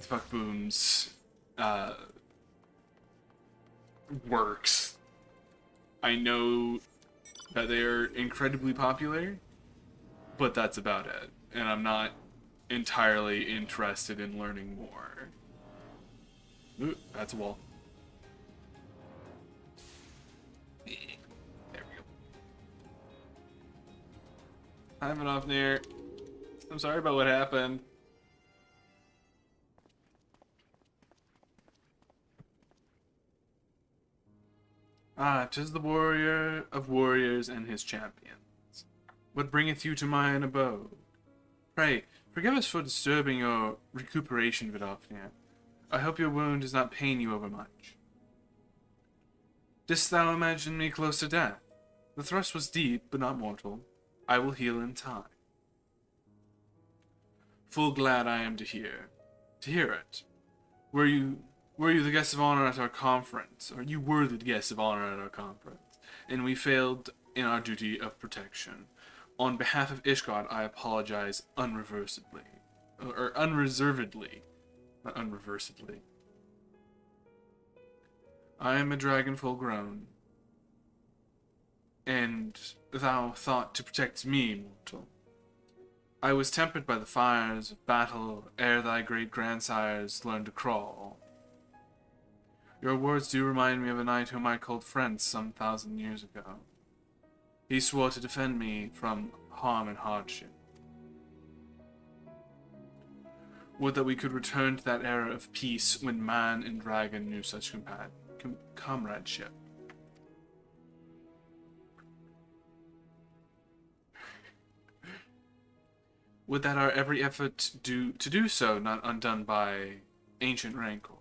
Speaker 1: Fuckboom's works. I know that they're incredibly popular, but that's about it. And I'm not entirely interested in learning more. Ooh, that's a wall. Hi, Manofnir. I'm sorry about what happened. Ah, 'tis the warrior of warriors and his champions. What bringeth you to mine abode? Pray, forgive us for disturbing your recuperation, Vidofnir. I hope your wound does not pain you overmuch. Didst thou imagine me close to death? The thrust was deep, but not mortal. I will heal in time. Full glad I am to hear it. Were you the guest of honor at our conference, or you were the guest of honor at our conference, and we failed in our duty of protection. On behalf of Ishgard, I apologize unreservedly. Or unreservedly. Not unreversedly. I am a dragon full grown, and thou thought to protect me, mortal. I was tempered by the fires of battle ere thy great grandsires learned to crawl. Your words do remind me of a knight whom I called friend some 1,000 years ago. He swore to defend me from harm and hardship. Would that we could return to that era of peace when man and dragon knew such comradeship. Would that our every effort to do so not undone by ancient rancor.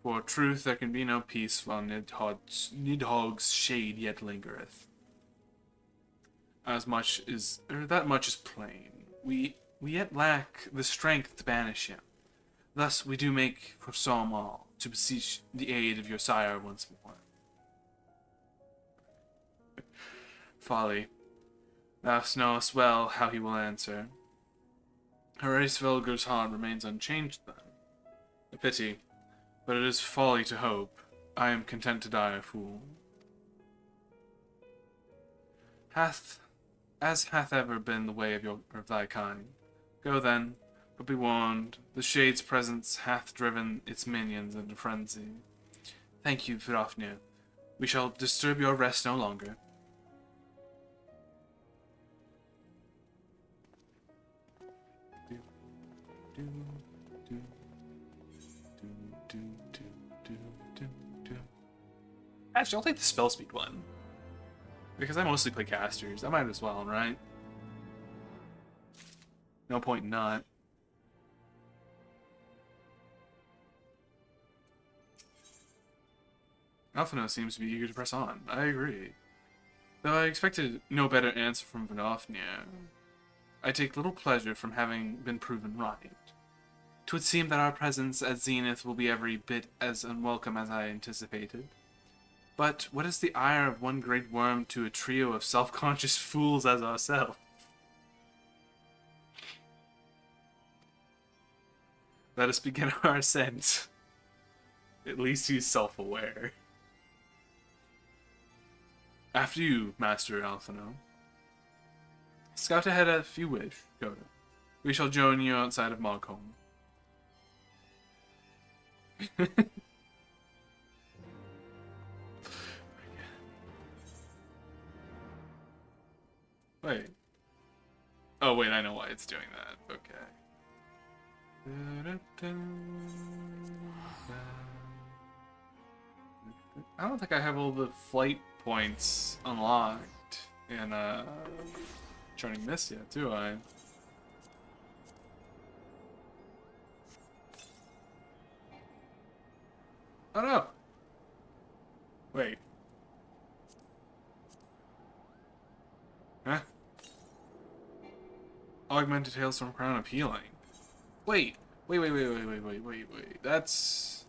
Speaker 1: For truth there can be no peace while Nidhogg's shade yet lingereth. That much is plain. We yet lack the strength to banish him. Thus we do make for Somall to beseech the aid of your sire once more. Folly. Thou knowest well how he will answer. Horace Vilger's heart remains unchanged then. A pity, but it is folly to hope. I am content to die a fool. As hath ever been the way of thy kind. Go then, but be warned, the Shade's presence hath driven its minions into frenzy. Thank you, Vidofnir. We shall disturb your rest no longer. Actually, I'll take the spell speed one. Because I mostly play casters. I might as well, right? No point in not. Alphino seems to be eager to press on. I agree. Though I expected no better answer from Vidofnir, I take little pleasure from having been proven right. 'Twould seem that our presence at Zenith will be every bit as unwelcome as I anticipated. But what is the ire of one great worm to a trio of self-conscious fools as ourselves? Let us begin our ascent. At least he's self-aware. After you, Master Alphino. Scout ahead if you wish, Coda. We shall join you outside of Mogholm. Wait. Oh, wait, I know why it's doing that. Okay. I don't think I have all the flight points unlocked in Turning Mist yet, do I? Oh no! Wait. Huh? Augmented Hailstorm Crown of Healing. Wait. Wait. That's...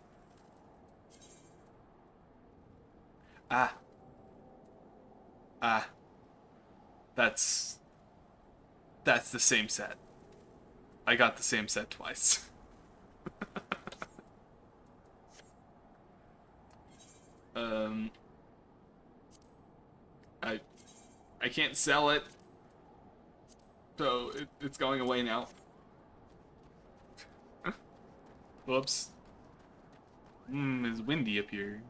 Speaker 1: That's the same set. I got the same set twice. I can't sell it, so it's going away now. Whoops. It's windy up here.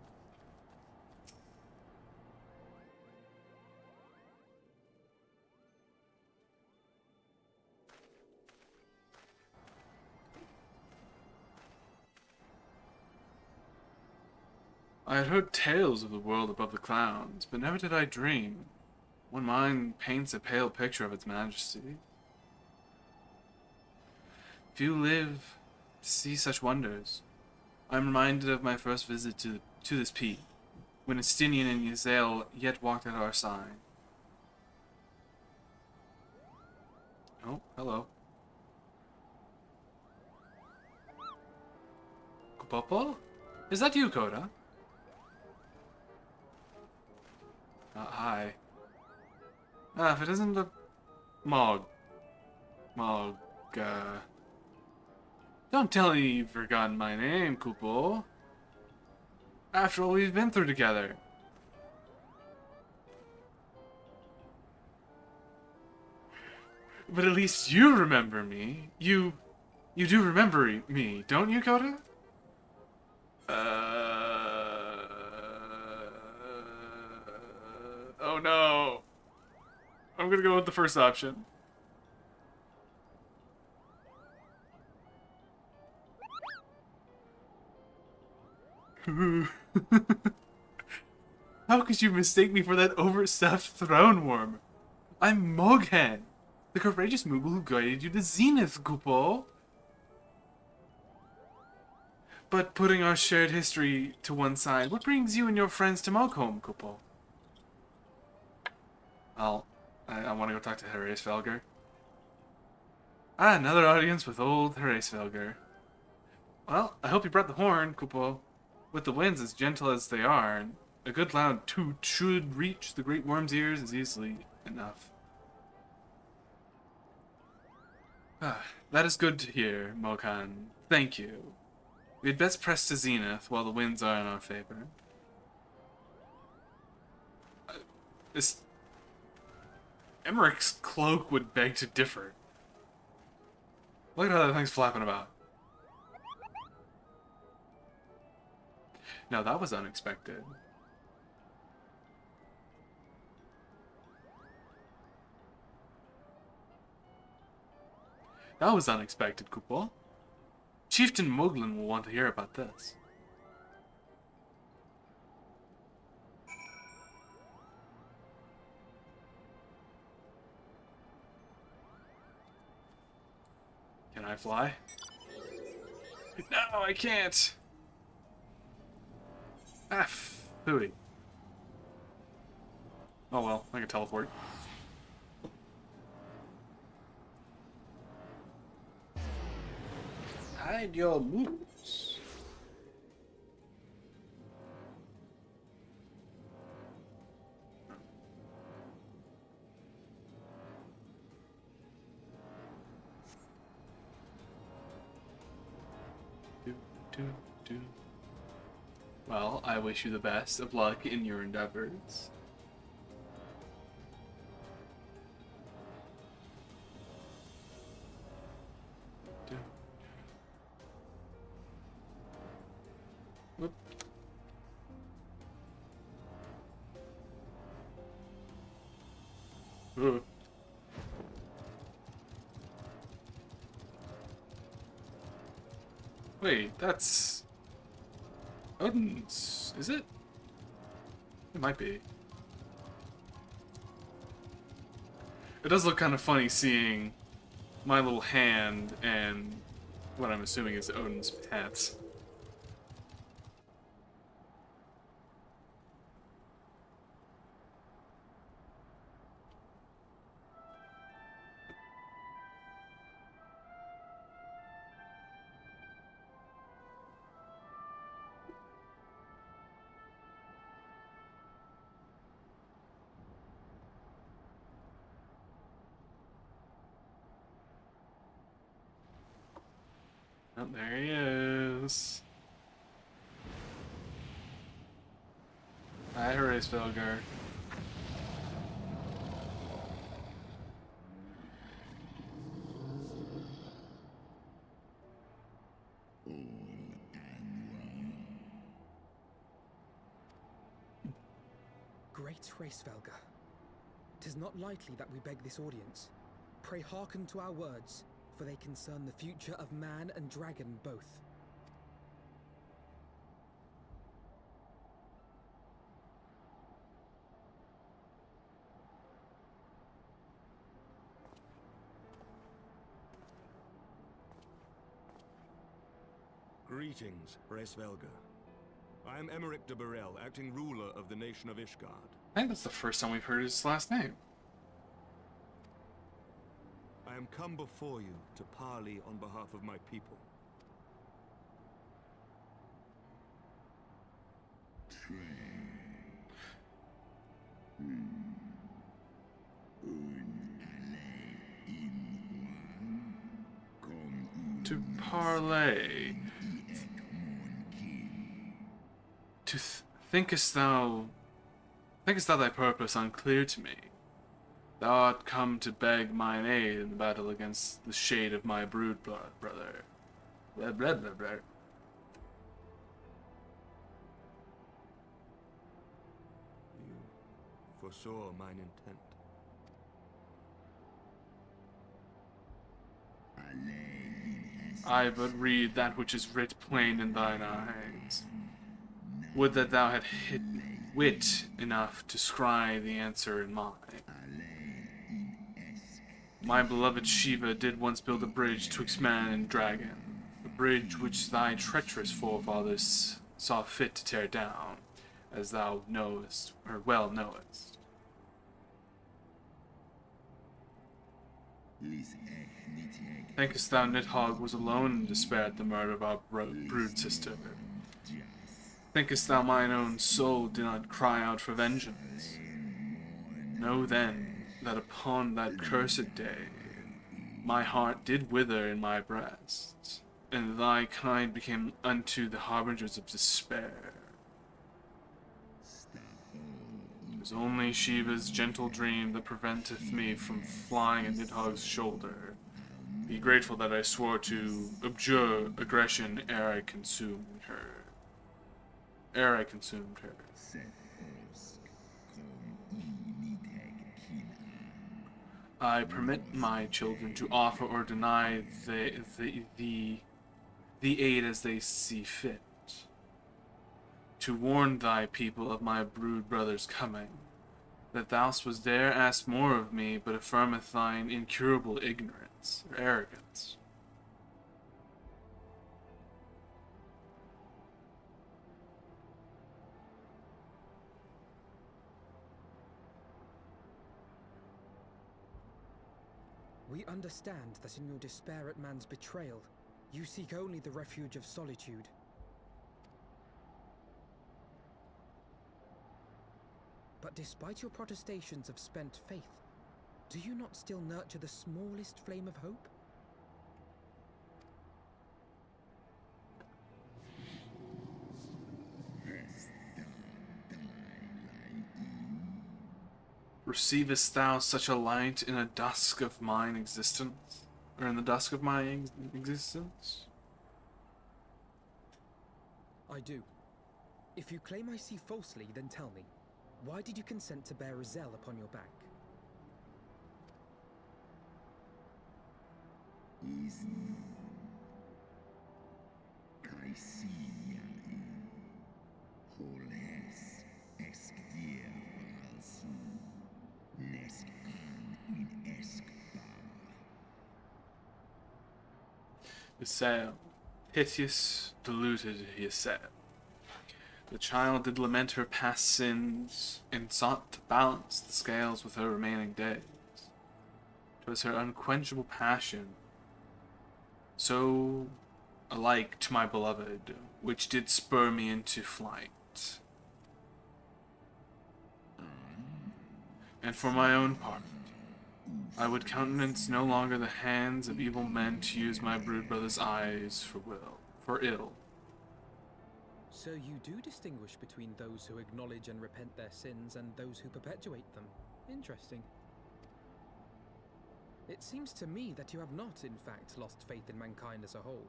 Speaker 1: I had heard tales of the world above the clouds, but never did I dream. One mind paints a pale picture of its majesty. Few live to see such wonders. I am reminded of my first visit to this peak, when Estinian and Yazel yet walked at our side. Oh, hello. Kupopo? Is that you, Koda? Hi. If it isn't a Mog. Don't tell me you've forgotten my name, Kupo. After all we've been through together. But at least you remember me. You do remember me, don't you, Koda? Oh no. I'm gonna go with the first option. How could you mistake me for that overstuffed throne worm? I'm Moghen, the courageous Moogle who guided you to Zenith, Kupo. But putting our shared history to one side, what brings you and your friends to Mogholm, Kupo? Well, I want to go talk to Ffxiv. Another audience with old Ffxiv. Well, I hope you brought the horn, Kupo. With the winds as gentle as they are, a good loud toot should reach the great worm's ears as easily enough. That is good to hear, Mokan. Thank you. We had best press to Zenith while the winds are in our favor. This Emmerich's cloak would beg to differ. Look at how that thing's flapping about. Now that was unexpected. That was unexpected, Kupo. Chieftain Moglin will want to hear about this. Can I fly? No, I can't! Hooey. Oh well, I can teleport. Hide your moves. Do. Well, I wish you the best of luck in your endeavors. Whoop. Ooh. Wait, that's Odin's, is it? It might be. It does look kind of funny seeing my little hand and what I'm assuming is Odin's pets. Oh, there he is. Hi, Ffxiv.
Speaker 7: Great Ffxiv, 'tis not lightly that we beg this audience. Pray hearken to our words, for they concern the future of man and dragon both.
Speaker 3: Greetings, Resvelga. I am Emeric de Burrell, acting ruler of the nation of Ishgard.
Speaker 1: I think that's the first time we've heard his last name.
Speaker 3: I am come before you to parley on behalf of my people.
Speaker 1: To parley. Thinkest thou thy purpose unclear to me? Thou art come to beg mine aid in the battle against the shade of my brood brother. Blah, blah, blah, blah.
Speaker 3: You foresaw mine intent.
Speaker 1: I but read that which is writ plain in thine eyes. Would that thou had hit wit enough to scry the answer in mine. My beloved Shiva did once build a bridge twixt man and dragon, a bridge which thy treacherous forefathers saw fit to tear down, as thou knowest, or well knowest. Thinkest thou Nidhogg was alone in despair at the murder of our brood sister? Thinkest thou mine own soul did not cry out for vengeance? Know then that upon that cursed day, my heart did wither in my breast, and thy kind became unto the harbingers of despair. It is only Shiva's gentle dream that preventeth me from flying at Nidhogg's shoulder. Be grateful that I swore to abjure aggression ere I consumed her. I permit my children to offer or deny the aid as they see fit. To warn thy people of my brood brother's coming, that thou was there asked more of me, but affirmeth thine incurable ignorance or arrogance.
Speaker 7: We understand that in your despair at man's betrayal, you seek only the refuge of solitude. But despite your protestations of spent faith, do you not still nurture the smallest flame of hope?
Speaker 1: Receivest thou such a light in a dusk of mine existence? Or in the dusk of my existence?
Speaker 7: I do. If you claim I see falsely, then tell me, why did you consent to bear a Zell upon your back?
Speaker 1: Ysael, piteous, deluded Ysael. The child did lament her past sins, and sought to balance the scales with her remaining days. 'Twas her unquenchable passion, so alike to my beloved, which did spur me into flight. And for my own part, I would countenance no longer the hands of evil men to use my brood brother's eyes for ill.
Speaker 7: So you do distinguish between those who acknowledge and repent their sins and those who perpetuate them. Interesting. It seems to me that you have not, in fact, lost faith in mankind as a whole.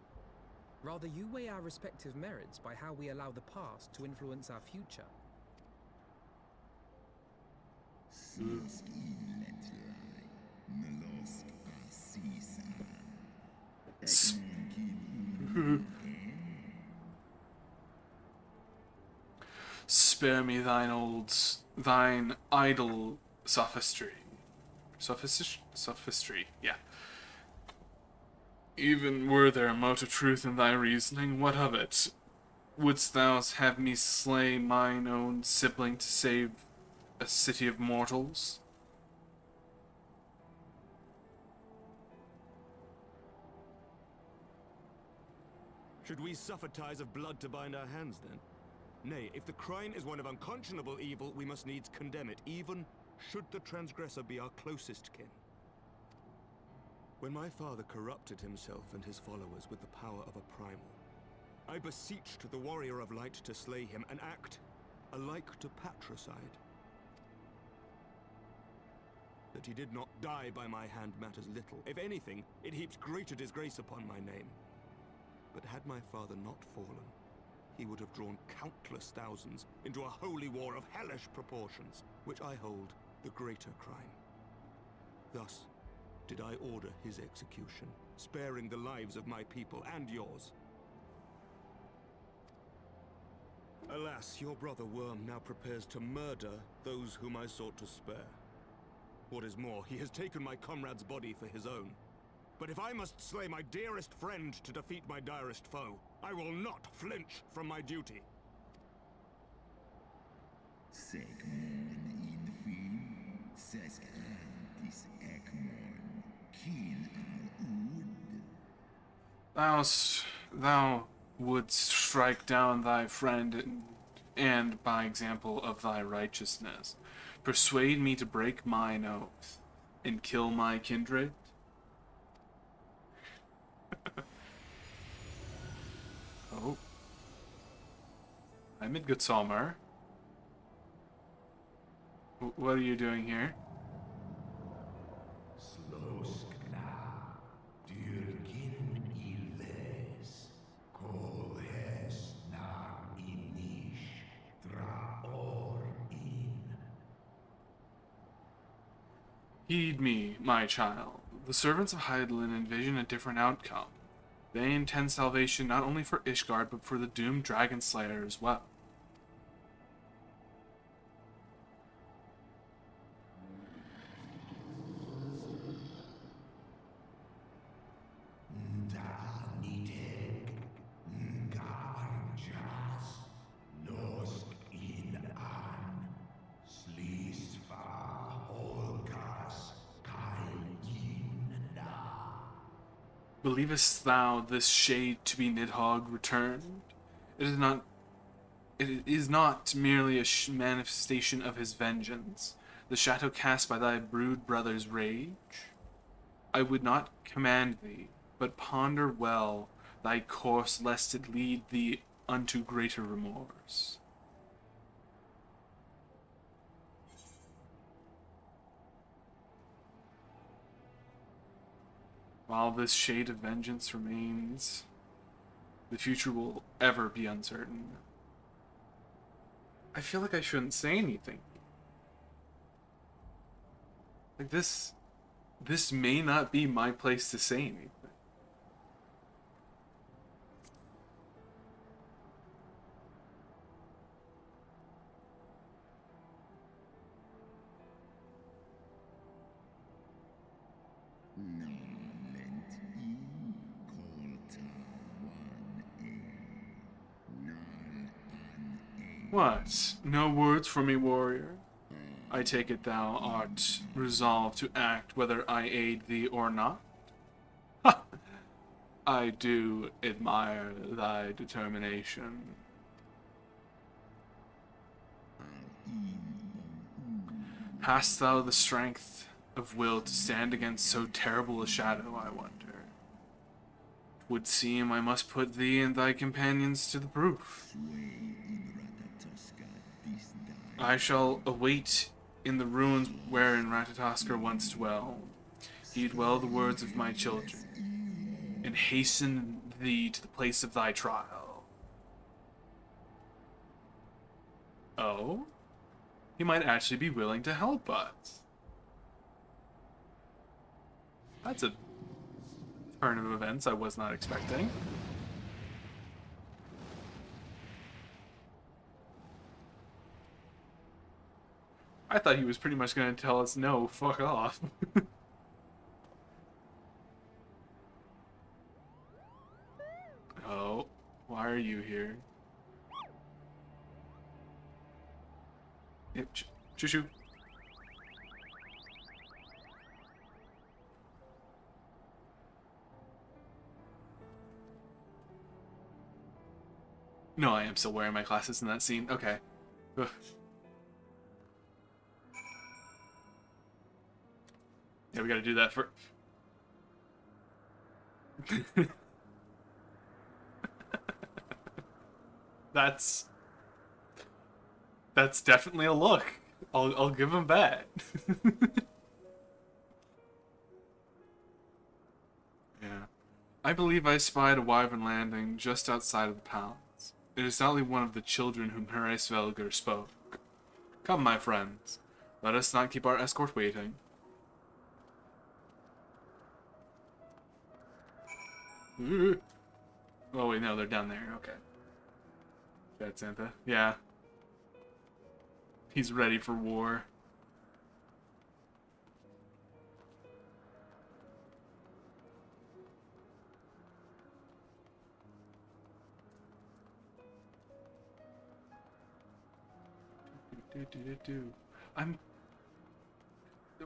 Speaker 7: Rather, you weigh our respective merits by how we allow the past to influence our future.
Speaker 1: Spare me thine idle sophistry. Sophistry, yeah. Even were there a mote of truth in thy reasoning, what of it? Wouldst thou have me slay mine own sibling to save a city of mortals?
Speaker 3: Should we suffer ties of blood to bind our hands, then? Nay, if the crime is one of unconscionable evil, we must needs condemn it, even should the transgressor be our closest kin. When my father corrupted himself and his followers with the power of a primal, I beseeched the warrior of light to slay him, an act alike to patricide. That he did not die by my hand matters little. If anything, it heaps greater disgrace upon my name. But had my father not fallen, he would have drawn countless thousands into a holy war of hellish proportions, which I hold the greater crime. Thus did I order his execution, sparing the lives of my people and yours. Alas, your brother Worm now prepares to murder those whom I sought to spare. What is more, he has taken my comrade's body for his own. But if I must slay my dearest friend to defeat my direst foe, I will not flinch from my duty.
Speaker 1: Thou wouldst strike down thy friend and by example of thy righteousness, persuade me to break mine oath and kill my kindred? Oh. I'm in good Solmar. What are you doing here? Heed me, my child. The servants of Hydaelyn envision a different outcome. They intend salvation not only for Ishgard, but for the doomed Dragon Slayer as well. Believest thou this shade to be Nidhogg returned? It is not merely a manifestation of his vengeance, the shadow cast by thy brood brother's rage. I would not command thee, but ponder well thy course, lest it lead thee unto greater remorse. While this shade of vengeance remains, the future will ever be uncertain. I feel like I shouldn't say anything. Like this may not be my place to say anything. What? No words for me, warrior? I take it thou art resolved to act whether I aid thee or not? Ha! I do admire thy determination. Hast thou the strength of will to stand against so terrible a shadow, I wonder? Would seem I must put thee and thy companions to the proof. I shall await in the ruins wherein Ratatoskr once dwelled. Heed well the words of my children, and hasten thee to the place of thy trial. Oh? He might actually be willing to help us. That's a turn of events I was not expecting. I thought he was pretty much going to tell us, no, fuck off. are you here? Yep, choo-choo. No, I am still wearing my glasses in that scene. Okay. Ugh. Yeah, we gotta do that for... That's definitely a look. I'll give him that. Yeah. I believe I spied a wyvern landing just outside of the palace. It is doubtless one of the children whom Ffxiv spoke. Come, my friends. Let us not keep our escort waiting. Oh wait, no, they're down there. Okay. Bad Santa. Yeah. He's ready for war.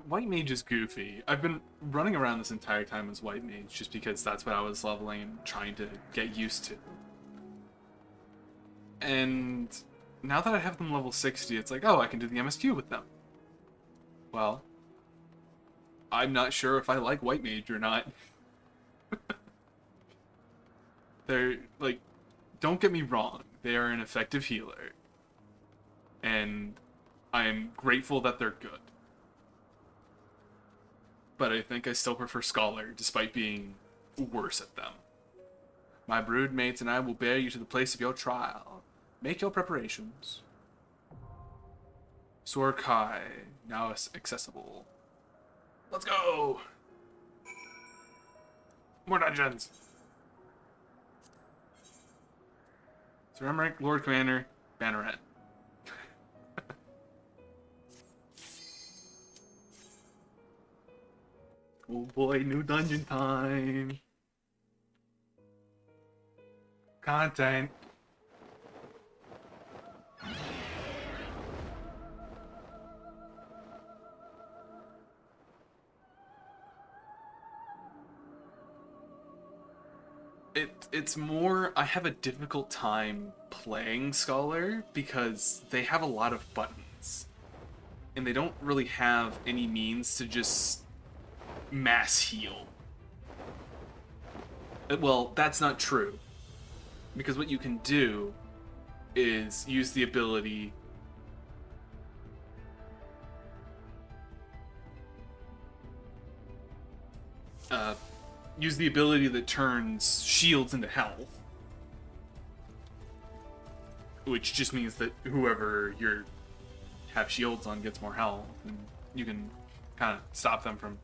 Speaker 1: White Mage is goofy. I've been running around this entire time as White Mage just because that's what I was leveling and trying to get used to. And now that I have them level 60, it's like, oh, I can do the MSQ with them. Well, I'm not sure if I like White Mage or not. They're, like, don't get me wrong, they are an effective healer. And I am grateful that they're good. But I think I still prefer Scholar, despite being worse at them. My brood mates and I will bear you to the place of your trial. Make your preparations. Sorkai, now accessible. Let's go! More dungeons! Sir Emmerich, Lord Commander, Banneret. Oh boy, new dungeon time! Content! It's more, I have a difficult time playing Scholar because they have a lot of buttons. And they don't really have any means to just mass heal. Well, that's not true. Because what you can do is use the ability that turns shields into health. Which just means that whoever you have shields on gets more health, and you can kind of stop them from...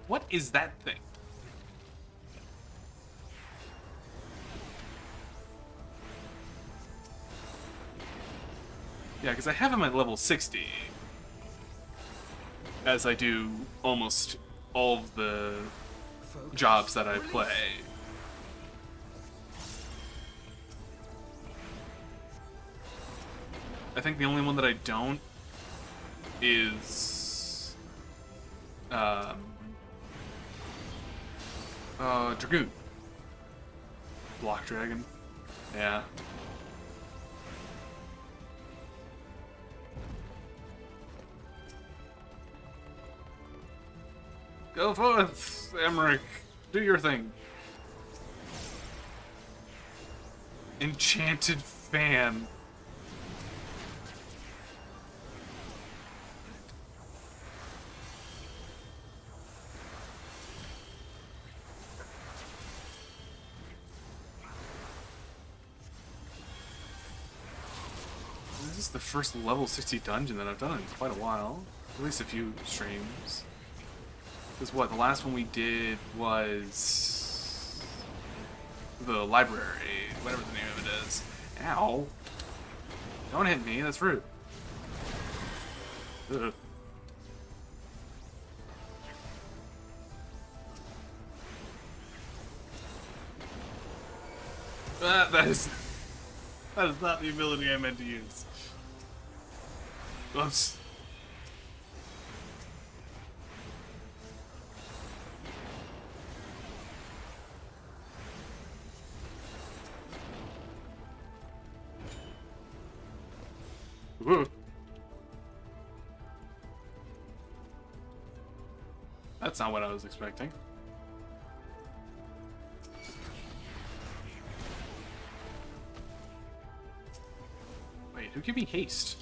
Speaker 1: What is that thing? Yeah, because I have him at level 60. As I do almost all of the jobs that I play. I think the only one that I don't is Dragoon. Block Dragon. Yeah. Go forth, Emmerich. Do your thing. Enchanted fan. This is the first level 60 dungeon that I've done in quite a while. At least a few streams. Because what, the last one we did was the library, whatever the name of it is. Ow. Don't hit me, that's rude. Ugh. That is not the ability I meant to use. Oops. Woo. That's not what I was expecting. Wait, who gave me haste?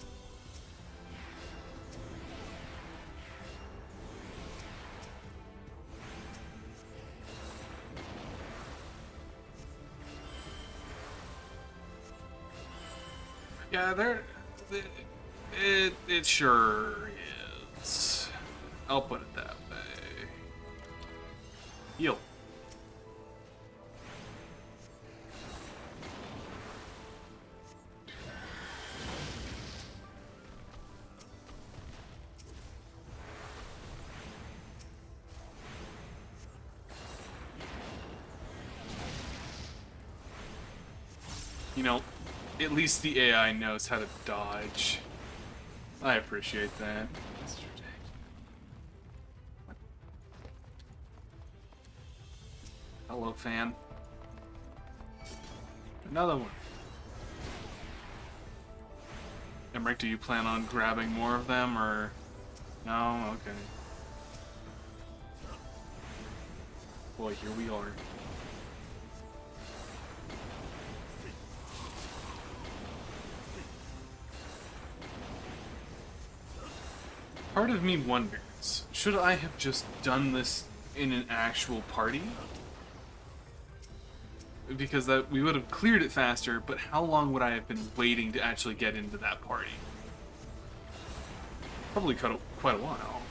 Speaker 1: Yeah, it sure is. I'll put it that way. Heal. You know, at least the AI knows how to dodge. I appreciate that. Hello, fan. Another one. Emmerich, do you plan on grabbing more of them, or... No? Okay. Boy, here we are. Part of me wonders, should I have just done this in an actual party? Because that we would have cleared it faster, but how long would I have been waiting to actually get into that party? Probably quite a while.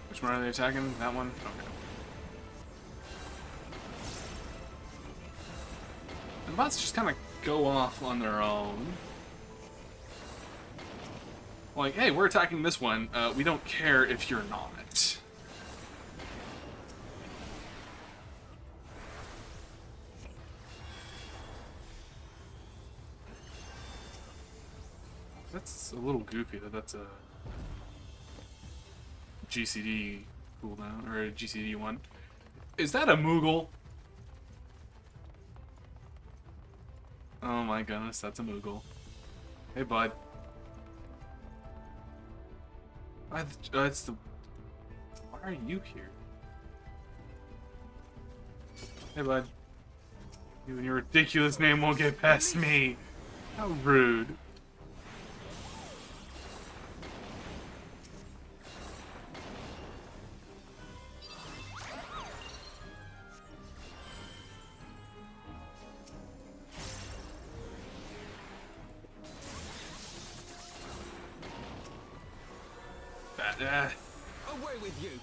Speaker 1: Which one are they attacking? That one? Okay. The bots just kind of go off on their own. Like, hey, we're attacking this one. We don't care if you're not. That's a little goofy that that's a GCD cooldown, or a GCD one. Is that a Moogle? Oh my goodness, that's a Moogle. Hey, bud. Why are you here? Hey, bud. You and your ridiculous name won't get past me. How rude.
Speaker 3: Away with you!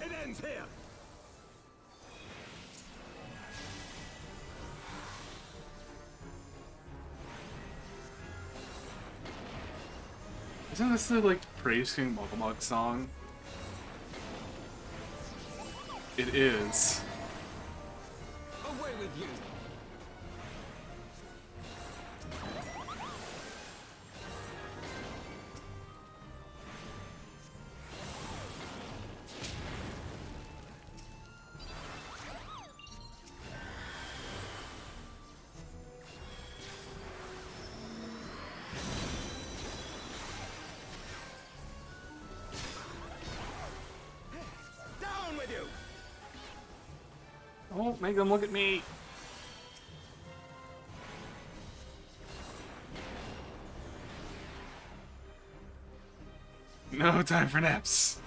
Speaker 3: It ends here!
Speaker 1: Isn't this the, like, Praise King Mugglebug song? It is.
Speaker 3: Away with you!
Speaker 1: Oh, make them look at me. No time for naps.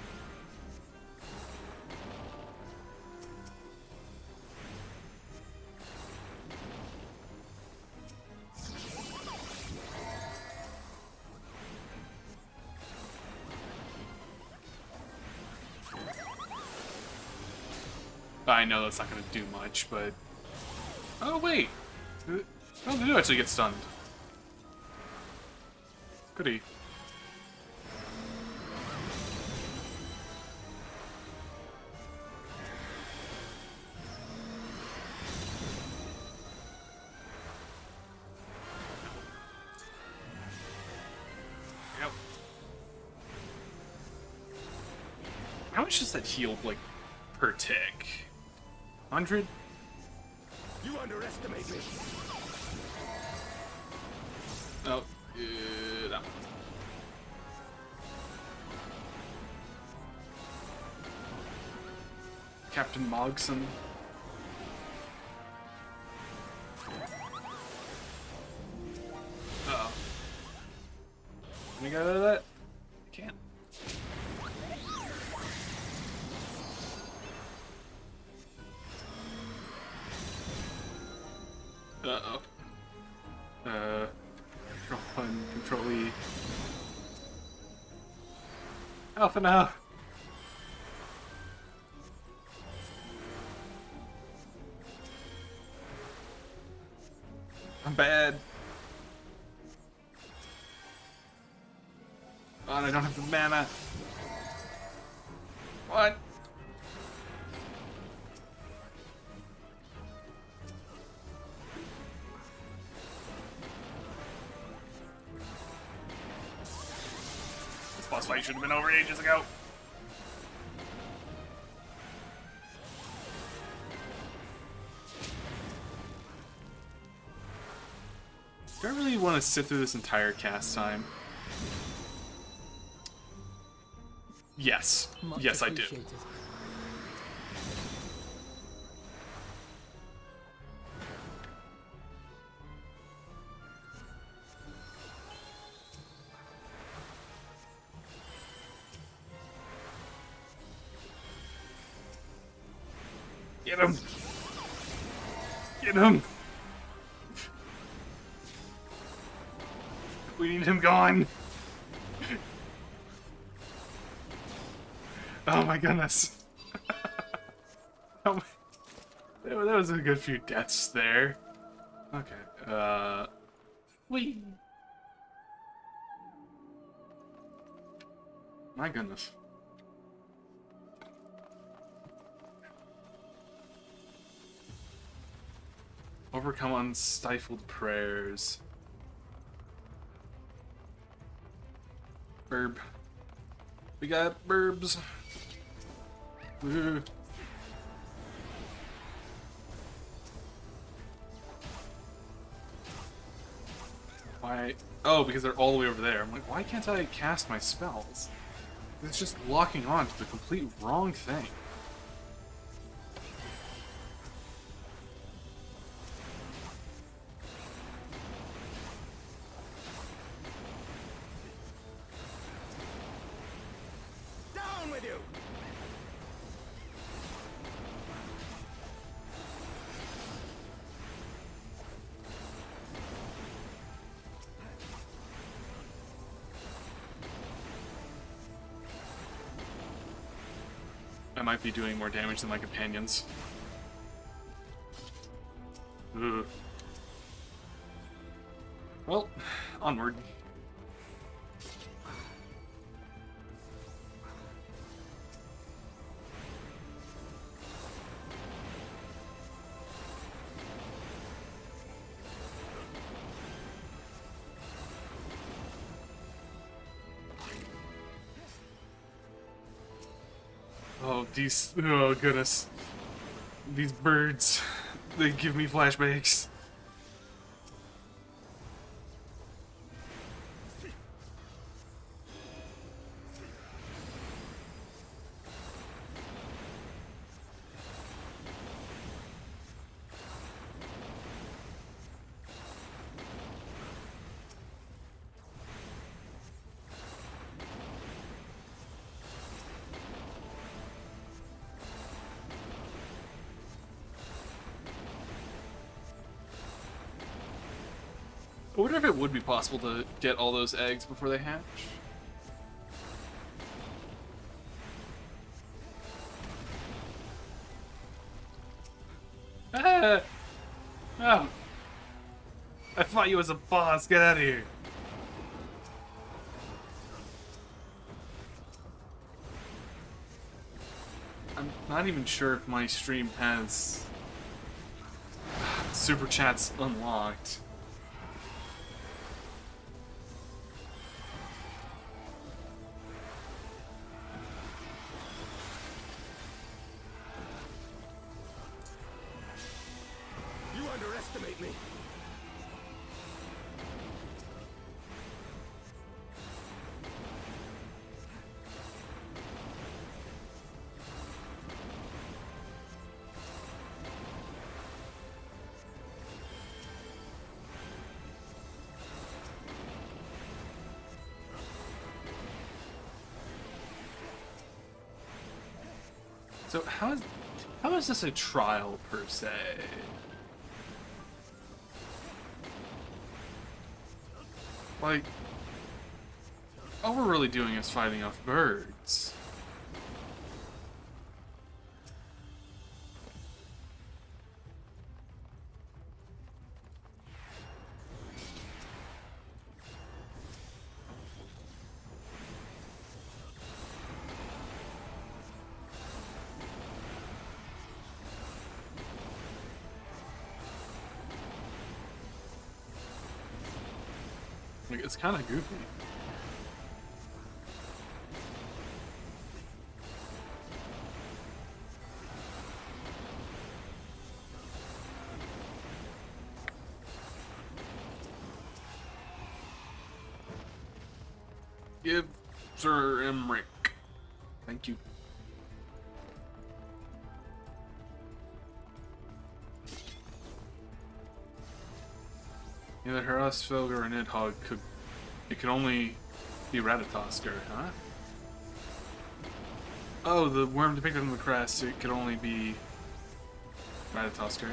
Speaker 1: I know that's not going to do much, but... Oh, wait! Oh, they do actually get stunned. Goody. Yep. How much does that heal, like, per tick? 100?
Speaker 3: You underestimate me.
Speaker 1: Oh, that one. Captain Mogson. Uh-oh. Can I get out of that? I can't. Uh-oh. Control 1, Control E. Alpha now! I'm bad. Oh, and I don't have the mana. What? This boss fight should have been over ages ago. Do I really want to sit through this entire cast time? Yes. Yes, I do. Get him! Get him! We need him gone! Oh my goodness. Oh my... That was a good few deaths there. Okay, wait. My goodness. Overcome unstifled prayers. Burb. We got burbs. Woohoo. Why? Oh, because they're all the way over there. I'm like, why can't I cast my spells? It's just locking on to the complete wrong thing.
Speaker 3: Down with you!
Speaker 1: I might be doing more damage than my companions. Ugh. Well, onward. Oh, these, oh goodness. These birds, they give me flashbacks. I wonder if it would be possible to get all those eggs before they hatch. fought you as a boss. Get out of here. I'm not even sure if my stream has super chats unlocked.
Speaker 3: You underestimate me.
Speaker 1: So how is this a trial per se? Like, all we're really doing is fighting off birds. Like, it's kind of goofy. Give Sir Emmerich. Thank you. Neither Ffxiv or Nidhogg could. It could only be Ratatoskr, huh? Oh, the worm depicted on the crest. It could only be Ratatoskr.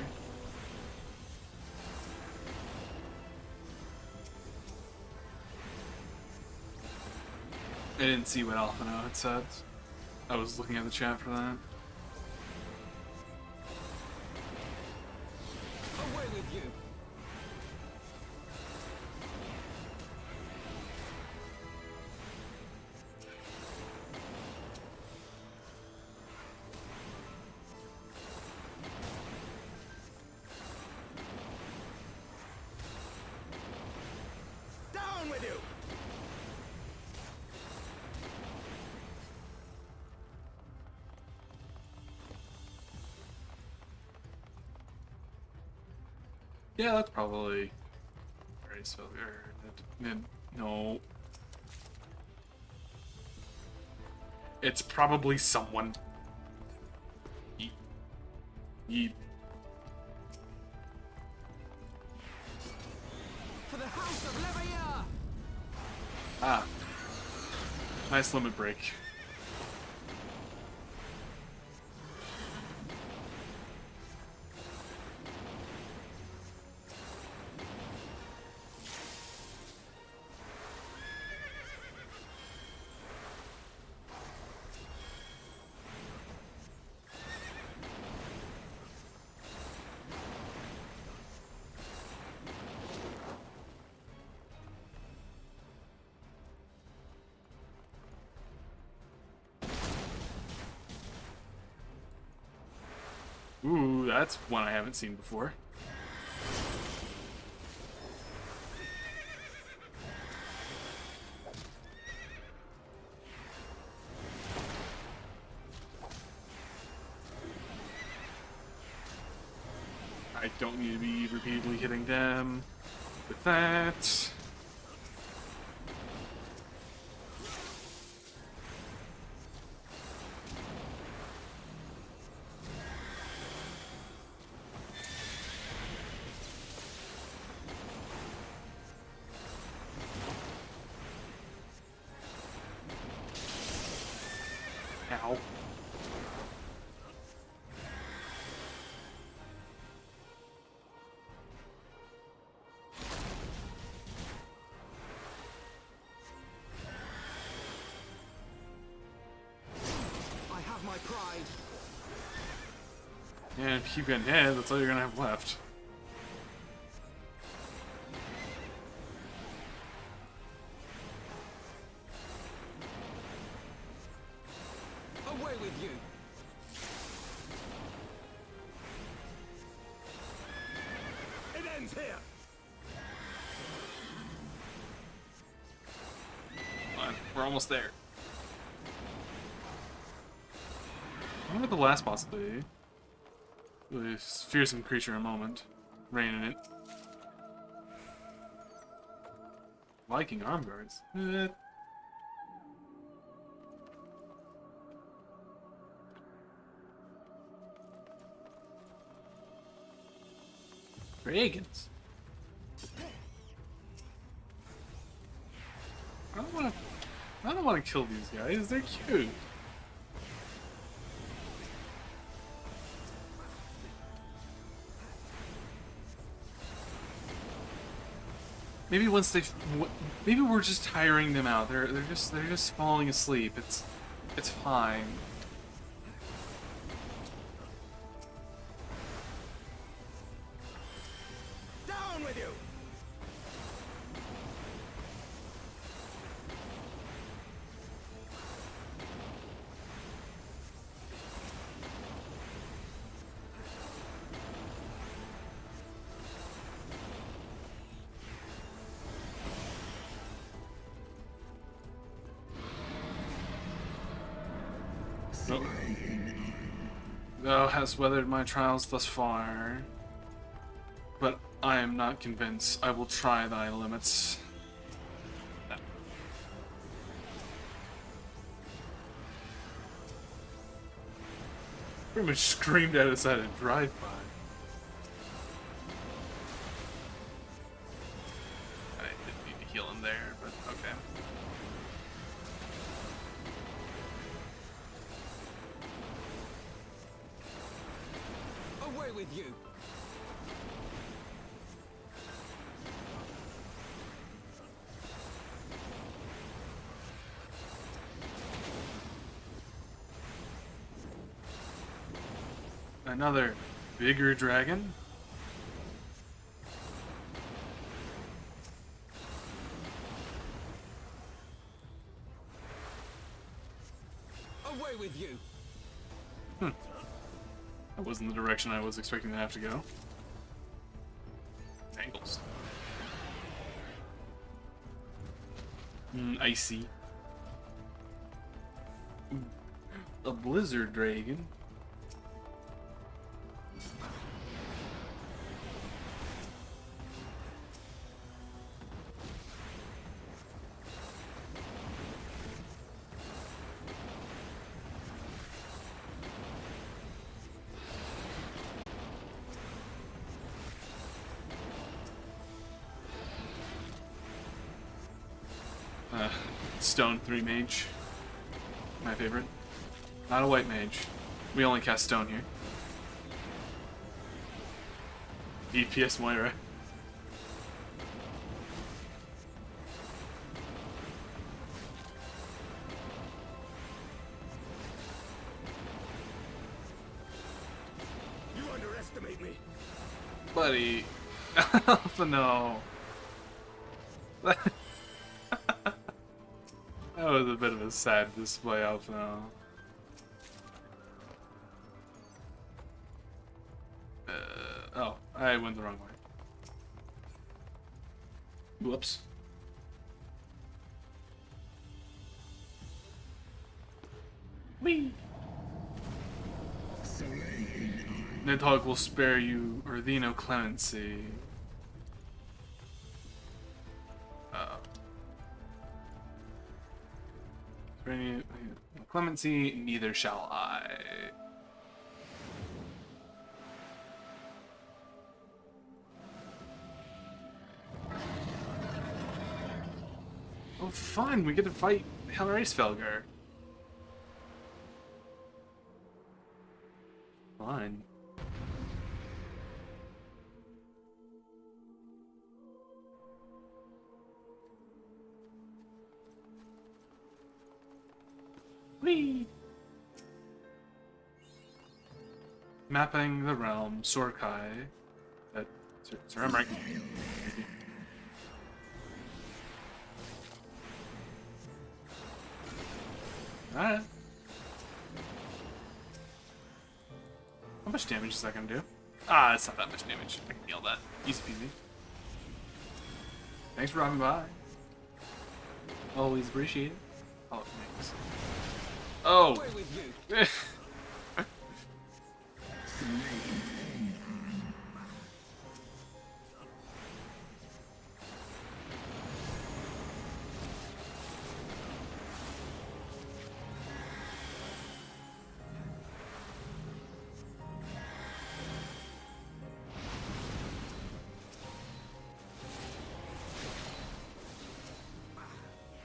Speaker 1: I didn't see what Alphino had said. I was looking at the chat for that.
Speaker 3: Away with you. Down with you.
Speaker 1: Yeah, that's probably very silver. No. It's probably someone. Yeet.
Speaker 3: For the House of Levailleur.
Speaker 1: Ah. Nice limit break. Ooh, that's one I haven't seen before. I don't need to be repeatedly hitting them with that. Ow.
Speaker 3: I have my pride.
Speaker 1: And if you keep getting hit, that's all you're gonna have left.
Speaker 7: with you.
Speaker 3: It ends here.
Speaker 1: Come on, we're almost there. I wonder what the last boss will be. This fearsome creature in a moment. Rain in it. Viking arm guards. Dragons. I don't want to kill these guys. They're cute. Maybe once they, maybe we're just tiring them out. They're just falling asleep. It's fine.
Speaker 3: Down with you.
Speaker 1: Thou hast weathered my trials thus far, but I am not convinced. I will try thy limits. Pretty much screamed at us at a drive-by. I didn't need to heal him there, but okay.
Speaker 7: Away with you.
Speaker 1: Another bigger dragon.
Speaker 7: Away with you.
Speaker 1: That wasn't the direction I was expecting to have to go. Angles. Icy. Ooh. A blizzard dragon. Stone 3 mage. My favorite. Not a white mage. We only cast stone here. DPS Moira.
Speaker 3: You underestimate me.
Speaker 1: Buddy. No. That was a bit of a sad display, Alpha. Oh, I went the wrong way. Whoops. Whee! Nidhogg will spare you, or thee no clemency. Clemency, neither shall I. Oh, fun! We get to fight Helracefelger. Fine. Whee! Mapping the realm, Sorkai. Sorry, I'm right. Alright. damage is that gonna do? Ah, it's not that much damage. I can heal that. Easy peasy. Thanks for dropping by. Always appreciate it. Oh, thanks. Oh!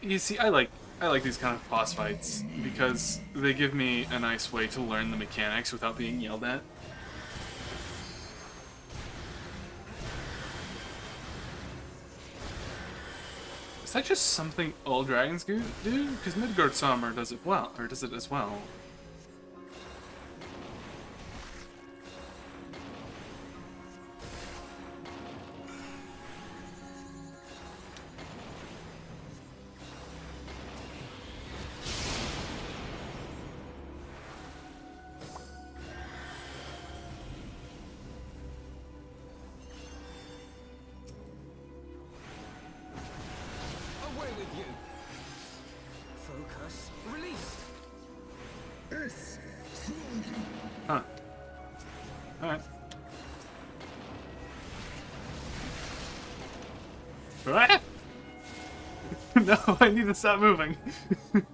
Speaker 1: You see, I like these kind of boss fights because they give me a nice way to learn the mechanics without being yelled at. Is that just something all dragons do? Because Midgard's armor does it well, or does it as well?
Speaker 7: Away with you! Focus, release!
Speaker 1: Huh. Alright. Ah! No, I need to stop moving. Can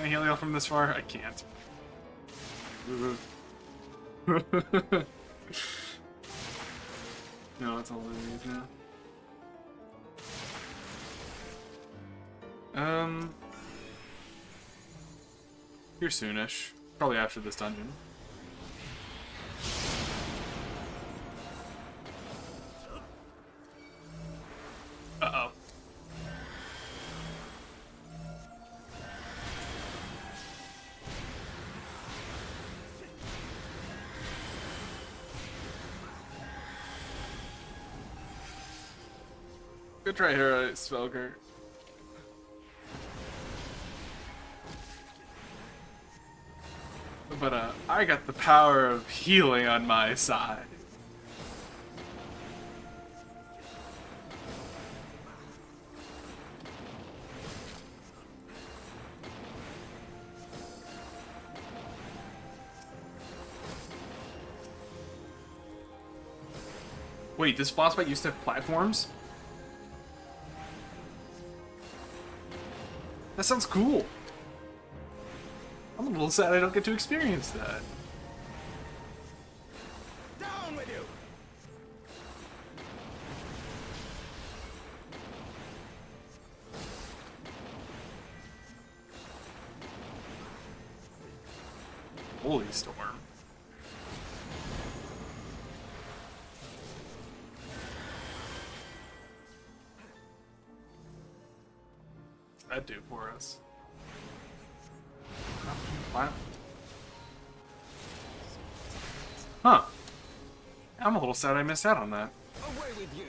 Speaker 1: I heal you from this far? I can't. No, that's all it is now. Here soonish. Probably after this dungeon. Uh-oh. Good try here, Svelger. But I got the power of healing on my side. Wait, this boss fight used to have platforms? That sounds cool. I'm a little sad I don't get to experience that.
Speaker 3: Down with you!
Speaker 1: Holy storm. That'd do for us. Wow. Huh. I'm a little sad I missed out on that.
Speaker 7: Away with you!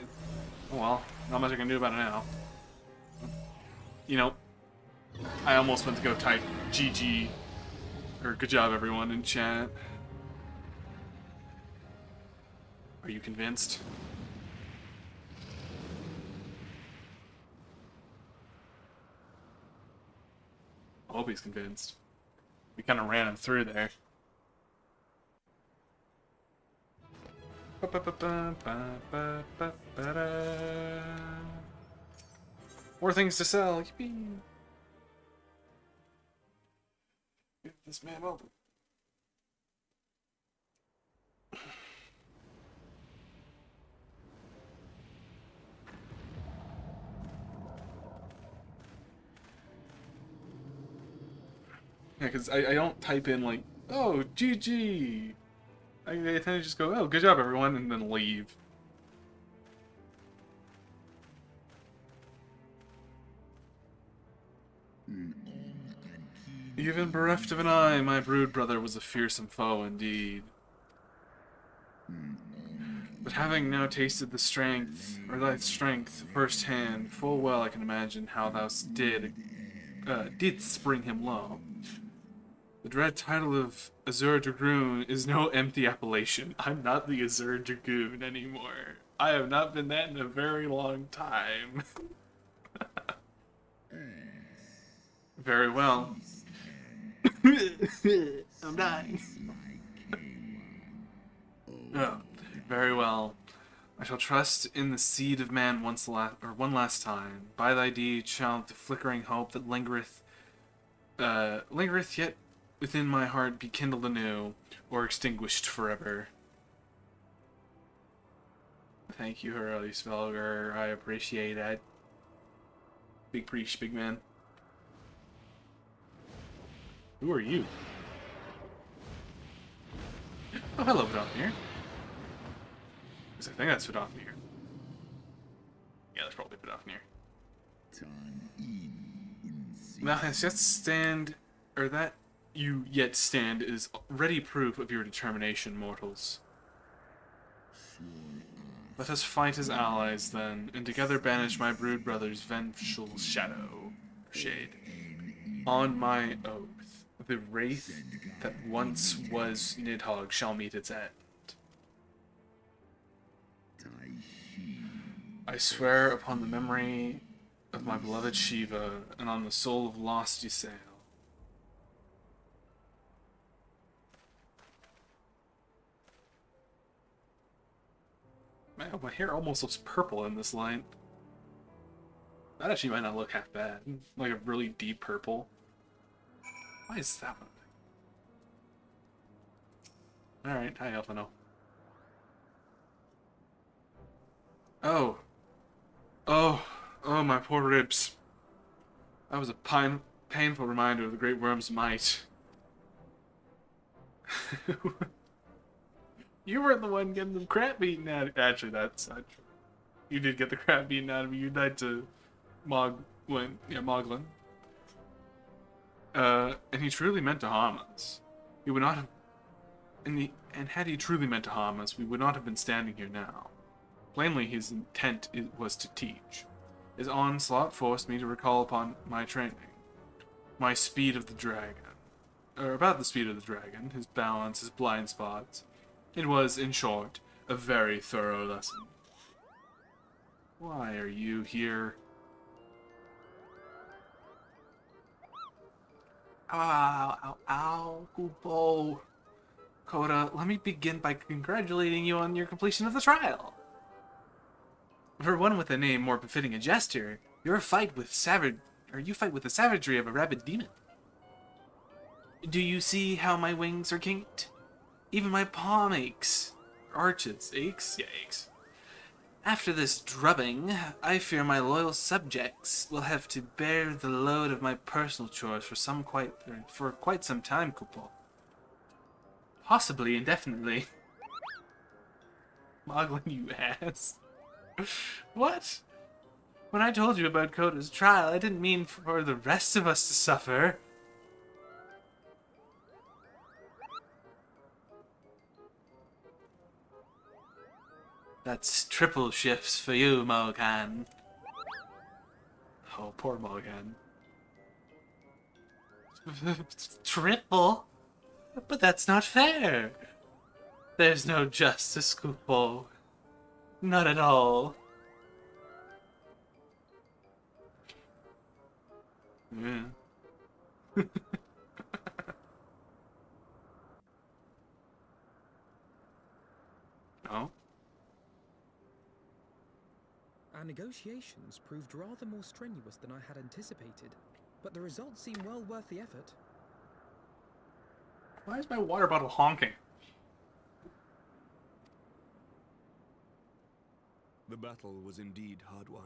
Speaker 1: Oh well, not much I can do about it now. You know, I almost went to go type GG, or good job everyone in chat. Are you convinced? I hope he's convinced. We kind of ran him through there. More things to sell. Yippee. Get this man open. Yeah, because I don't type in like, oh, GG. I tend to just go, oh, good job, everyone, and then leave. Even bereft of an eye, my brood brother was a fearsome foe indeed. But having now tasted the strength, or thy strength, firsthand, full well I can imagine how thou did didst bring him low. The dread title of Azure Dragoon is no empty appellation. I'm not the Azure Dragoon anymore. I have not been that in a very long time. Very well. I'm dying. Oh, very well. I shall trust in the seed of man one last time. By thy deed shall the flickering hope that lingereth yet within my heart be kindled anew, or extinguished forever. Thank you, Hurley Svelger. I appreciate it. Big preach, big man. Who are you? Oh, hello, Vidofnir. I think that's Vidofnir. Yeah, that's probably Vidofnir. Thou hast yet stand, or that you yet stand is ready proof of your determination, mortals. Let us fight as allies, then, and together banish my brood brother's vengeful shade. On my oath, the wraith that once was Nidhogg shall meet its end. I swear upon the memory of my beloved Shiva, and on the soul of lost Ysael. Man, my hair almost looks purple in this line. That actually might not look half bad. Like a really deep purple. Why is that one? Alright, hi Elfino. Oh. Oh, my poor ribs. That was a painful reminder of the great worm's might. You weren't the one getting the crap beaten out of you. Actually, that's not true. You did get the crap beaten out of you. You died to Moglin. And he truly meant to harm us. He would not have... And had he truly meant to harm us, we would not have been standing here now. Plainly, his intent was to teach. His onslaught forced me to recall upon my training. My speed of the dragon. Or about the speed of the dragon, his balance, his blind spots. It was, in short, a very thorough lesson. Why are you here? Ow, Kupo. Coda, let me begin by congratulating you on your completion of the trial. For one with a name more befitting a jester, you fight with the savagery of a rabid demon. Do you see how my wings are kinked? Even my palm aches. Aches? Yeah, aches. After this drubbing, I fear my loyal subjects will have to bear the load of my personal chores for quite some time, Kupo. Possibly indefinitely. Moglin, you ass. What? When I told you about Coda's trial, I didn't mean for the rest of us to suffer. That's triple shifts for you, Mogan. Oh, poor Mogan. Triple? But that's not fair. There's no justice, Kupo. Not at all. Yeah. Oh?
Speaker 7: Our negotiations proved rather more strenuous than I had anticipated, but the results seem well worth the effort.
Speaker 1: Why is my water bottle honking?
Speaker 3: The battle was indeed hard won.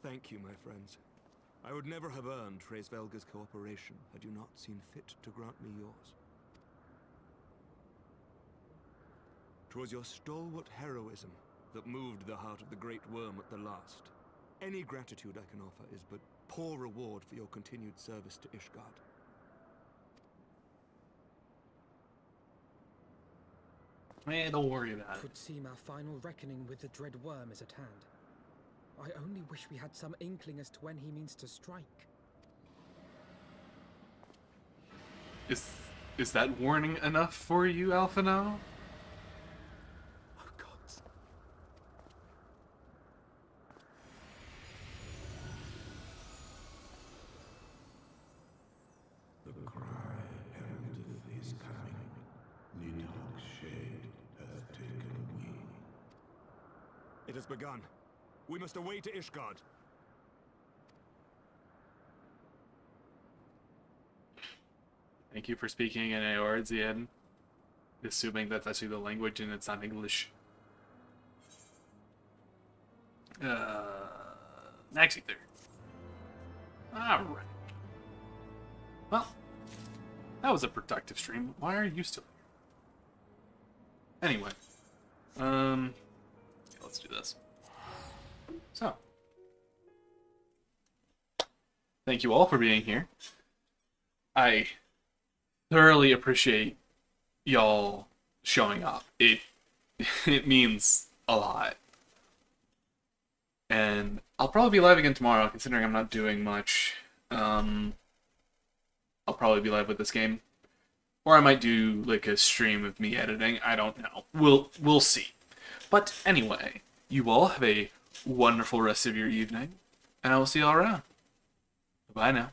Speaker 3: Thank you, my friends. I would never have earned Ffxiv cooperation had you not seen fit to grant me yours. 'Twas your stalwart heroism that moved the heart of the Great Worm at the last. Any gratitude I can offer is but poor reward for your continued service to Ishgard.
Speaker 1: Man, don't worry about it.
Speaker 7: Could seem our final reckoning with the dread worm is at hand. I only wish we had some inkling as to when he means to strike.
Speaker 1: Is that warning enough for you, Alphino?
Speaker 3: Oh, gods.
Speaker 5: The cry heraldeth his coming. Nidhogg's shade hath taken wing.
Speaker 3: It has begun. We must away to Ishgard.
Speaker 1: Thank you for speaking in Eorzean, assuming that's actually the language and it's not English. Next ether. Alright. Well, that was a productive stream. Why are you still here? Anyway. Let's do this. So. Thank you all for being here. I thoroughly appreciate y'all showing up. It means a lot. And I'll probably be live again tomorrow, considering I'm not doing much. I'll probably be live with this game. Or I might do like a stream of me editing. I don't know. We'll see. But anyway, you all have a wonderful rest of your evening, and I will see you all around. Bye now.